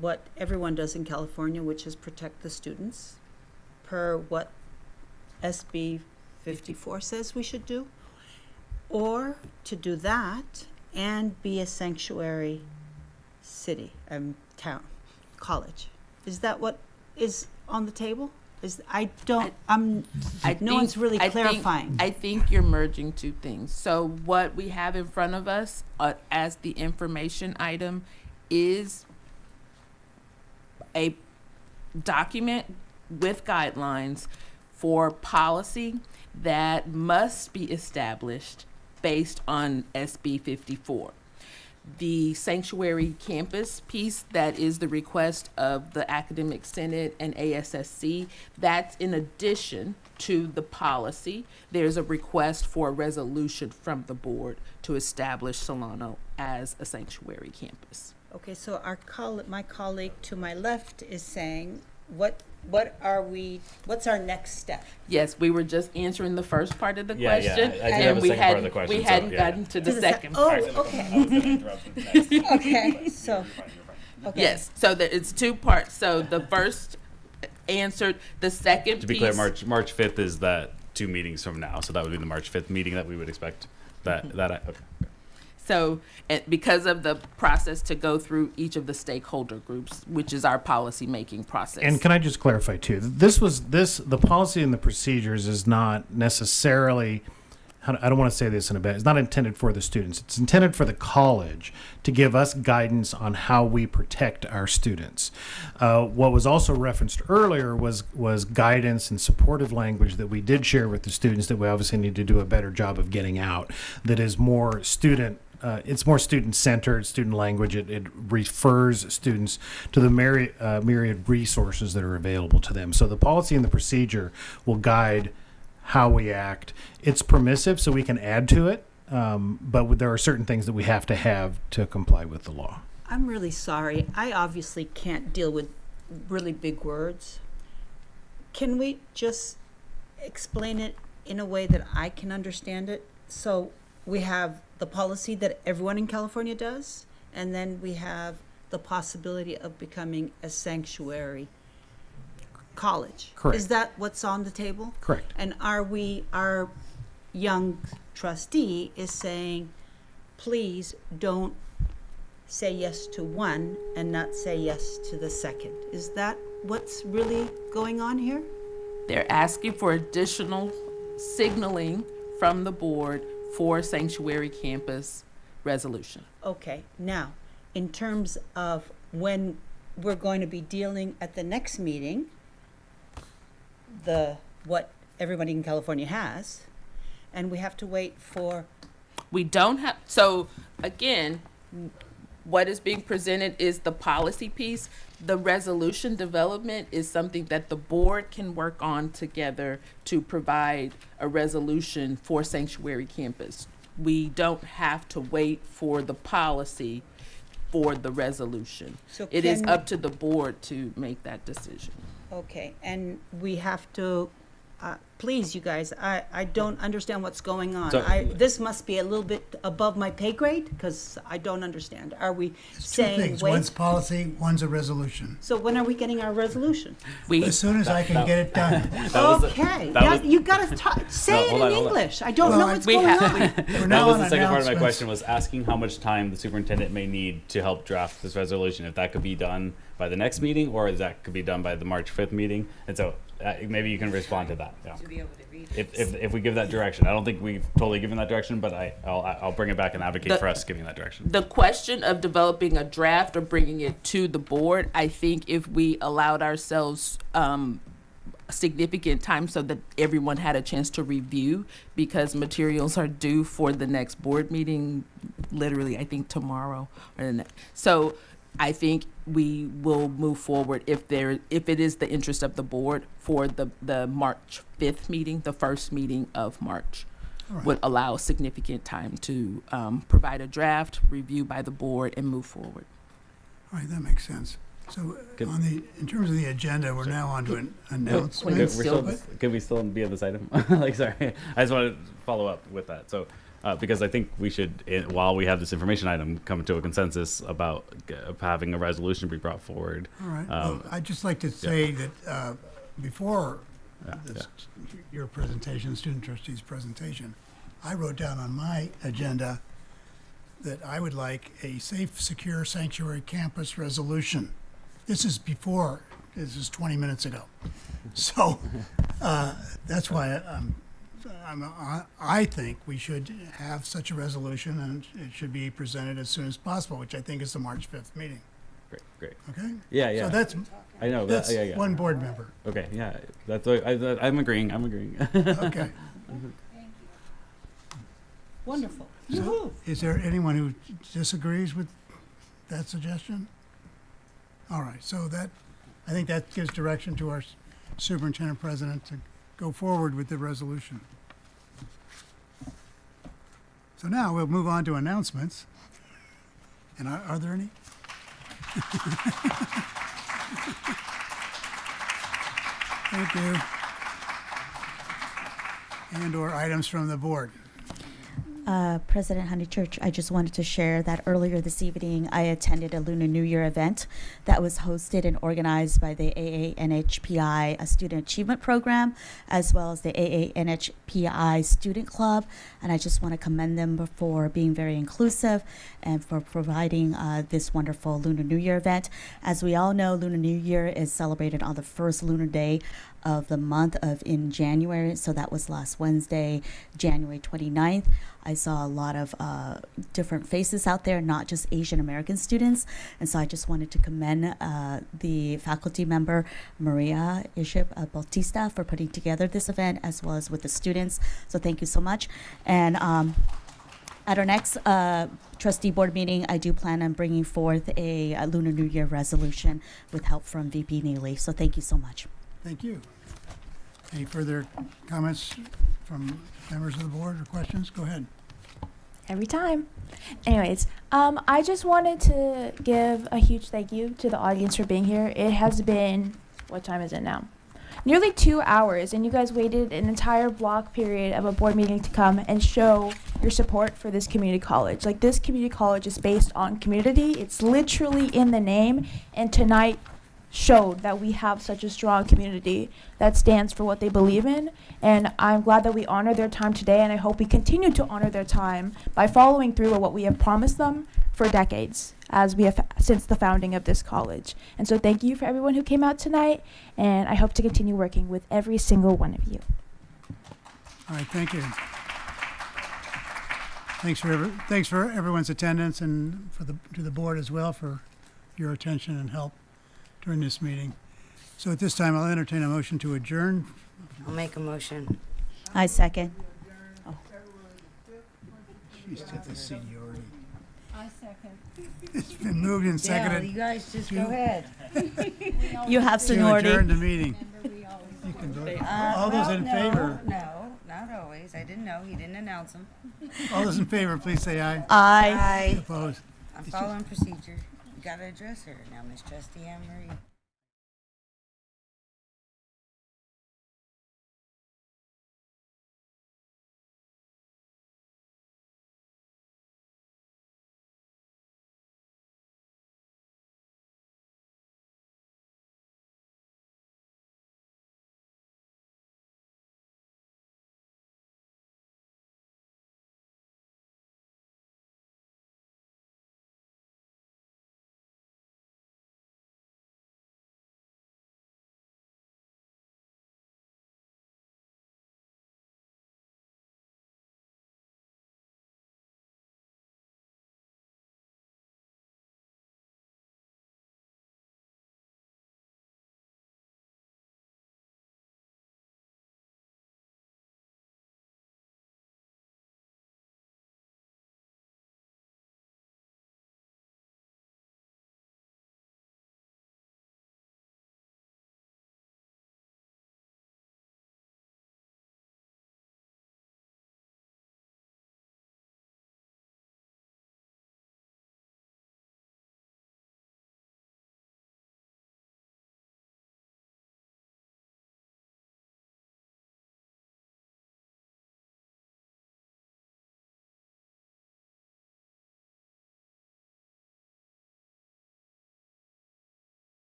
what everyone does in California, which is protect the students, per what SB 54 says we should do, or to do that and be a sanctuary city, town, college. Is that what is on the table? No one's really clarifying. I think you're merging two things. So what we have in front of us as the information item is a document with guidelines for policy that must be established based on SB 54. The sanctuary campus piece, that is the request of the Academic Senate and ASSC, that's in addition to the policy. There's a request for a resolution from the board to establish Solano as a sanctuary campus. Okay, so my colleague to my left is saying, what's our next step? Yes, we were just answering the first part of the Yeah, question, I do have a second part of the question, we so, hadn't yeah. gotten to the second part. Oh, okay. Okay, so, okay. Yes, so it's two parts. So the first answered, the second To be piece. clear, March 5th is that 2 meetings from now, so that would be the March 5th meeting that we would expect. Okay. So, because of the process to go through each of the stakeholder groups, which is our policy making process. And can I just clarify too? The policy and the procedures is not necessarily, I don't want to say this in a bad, it's not intended for the students. It's intended for the college to give us guidance on how we protect our students. What was also referenced earlier was guidance and supportive language that we did share with the students that we obviously need to do a better job of getting out, that is more it's more student-centered, student language. It refers students to the myriad resources that are available to them. So the policy and the procedure will guide how we act. It's permissive, so we can add to it, but there are certain things that we have to comply with the law. I'm really sorry. I obviously can't deal with really big words. Can we just explain it in a way that I can understand it? So we have the policy that everyone in California does, and then we have the possibility of becoming a sanctuary college. Correct. Is that what's on the table? Correct. And our young trustee is saying, please don't say yes to one and not say yes to the second. Is that what's really going on here? They're asking for additional signaling from the board for sanctuary campus resolution. Okay, now, in terms of when we're going to be dealing at the next meeting, what everybody in California has, and we have to wait for. We don't have, so again, what is being presented is the policy piece. The resolution development is something that the board can work on together to provide a resolution for sanctuary campus. We don't have to wait for the policy for the resolution. So it is up to the board to make that decision. Okay, and we have to, please, you guys, I don't understand what's going on. So- This must be a little bit above my pay grade, because I don't understand. Are we Two saying things, wait? one's policy, one's a resolution. So when are we getting our resolution? As soon as I can get it done. Okay, you gotta say it in English. I don't know what's going on. That was the second part of my question, was asking how much time the superintendent may need to help draft this resolution, if that could be done by the next meeting, or if that could be done by the March 5th meeting. And so maybe you can respond to that. Yeah. To be able to read it. If we give that direction, I don't think we've totally given that direction, but I'll bring it back and advocate for us giving that direction. The question of developing a draft or bringing it to the board, I think if we allowed ourselves significant time so that everyone had a chance to review, because materials are due for the next board meeting, literally, I think tomorrow. So I think we will move forward if it is the interest of the board for the March 5th meeting, the first meeting of March. Would allow significant time to provide a draft, review by the board, and move forward. All right, that makes sense. So in terms of the agenda, we're now on to an announcement. Can we still be on this item? Sorry, I just want to follow up with that. So, because I think we should, while we have this information item, come to a consensus about having a resolution be brought forward. All right. Well, I'd just like to say that before your presentation, student trustees' presentation, I wrote down on my agenda that I would like a safe, secure sanctuary campus resolution. This is 20 minutes ago. So that's why I think we should have such a resolution, and it should be presented as soon as possible, which I think is the March 5th meeting. Great. Okay? Yeah. So that's, I know. That's one board member. Okay, yeah. That's what I'm agreeing. Okay. Wonderful. So is there anyone who disagrees with that suggestion? All right, so I think that gives direction to our superintendent president to go forward with the resolution. So now we'll move on to announcements. And are there any? Thank you. And/or items from the board. President Honeychurch, I just wanted to share that earlier this evening I attended a Lunar New Year event that was hosted and organized by the AANHPI Student Achievement Program, as well as the AANHPI Student Club, and I just want to commend them for being very inclusive and for providing this wonderful Lunar New Year event. As we all know, Lunar New Year is celebrated on the first lunar day of the month in January, so that was last Wednesday, January 29th. I saw a lot of different faces out there, not just Asian American students, and so I just wanted to commend the faculty member, Maria Iship Bautista, for putting together this event, as well as with the students, so thank you so much. And at our next trustee board meeting, I do plan on bringing forth a Lunar New Year resolution with help from VP Neely, so thank you so much. Thank you. Any further comments from members of the board or questions? Go ahead. Every time. Anyways, I just wanted to give a huge thank you to the audience for being here. It has been, what time is it now? Nearly 2 hours, and you guys waited an entire block period of a board meeting to come and show your support for this community college. Like, this community college is based on community. It's literally in the name, and tonight showed that we have such a strong community that stands for what they believe in, and I'm glad that we honor their time today, and I hope we continue to honor their time by following through on what we have promised them for decades, as we have since the founding of this college. And so thank you for everyone who came out tonight, and I hope to continue working with every single one of you. All right, thank you. Thanks for everyone's attendance, and to the board as well for your attention and help during this meeting. So at this time, I'll entertain a motion to adjourn. I'll make a motion. I second. She's at the seniority. I second. It's been moved and seconded. Yeah, you guys just go ahead. You have To seniority. adjourn the meeting. You can vote. All those in favor? No, not always. I didn't know. He didn't announce them. All those in favor, please say aye. Aye. Opposed? I'm following procedure. You got to address her now, Miss Trustee Anne Marie.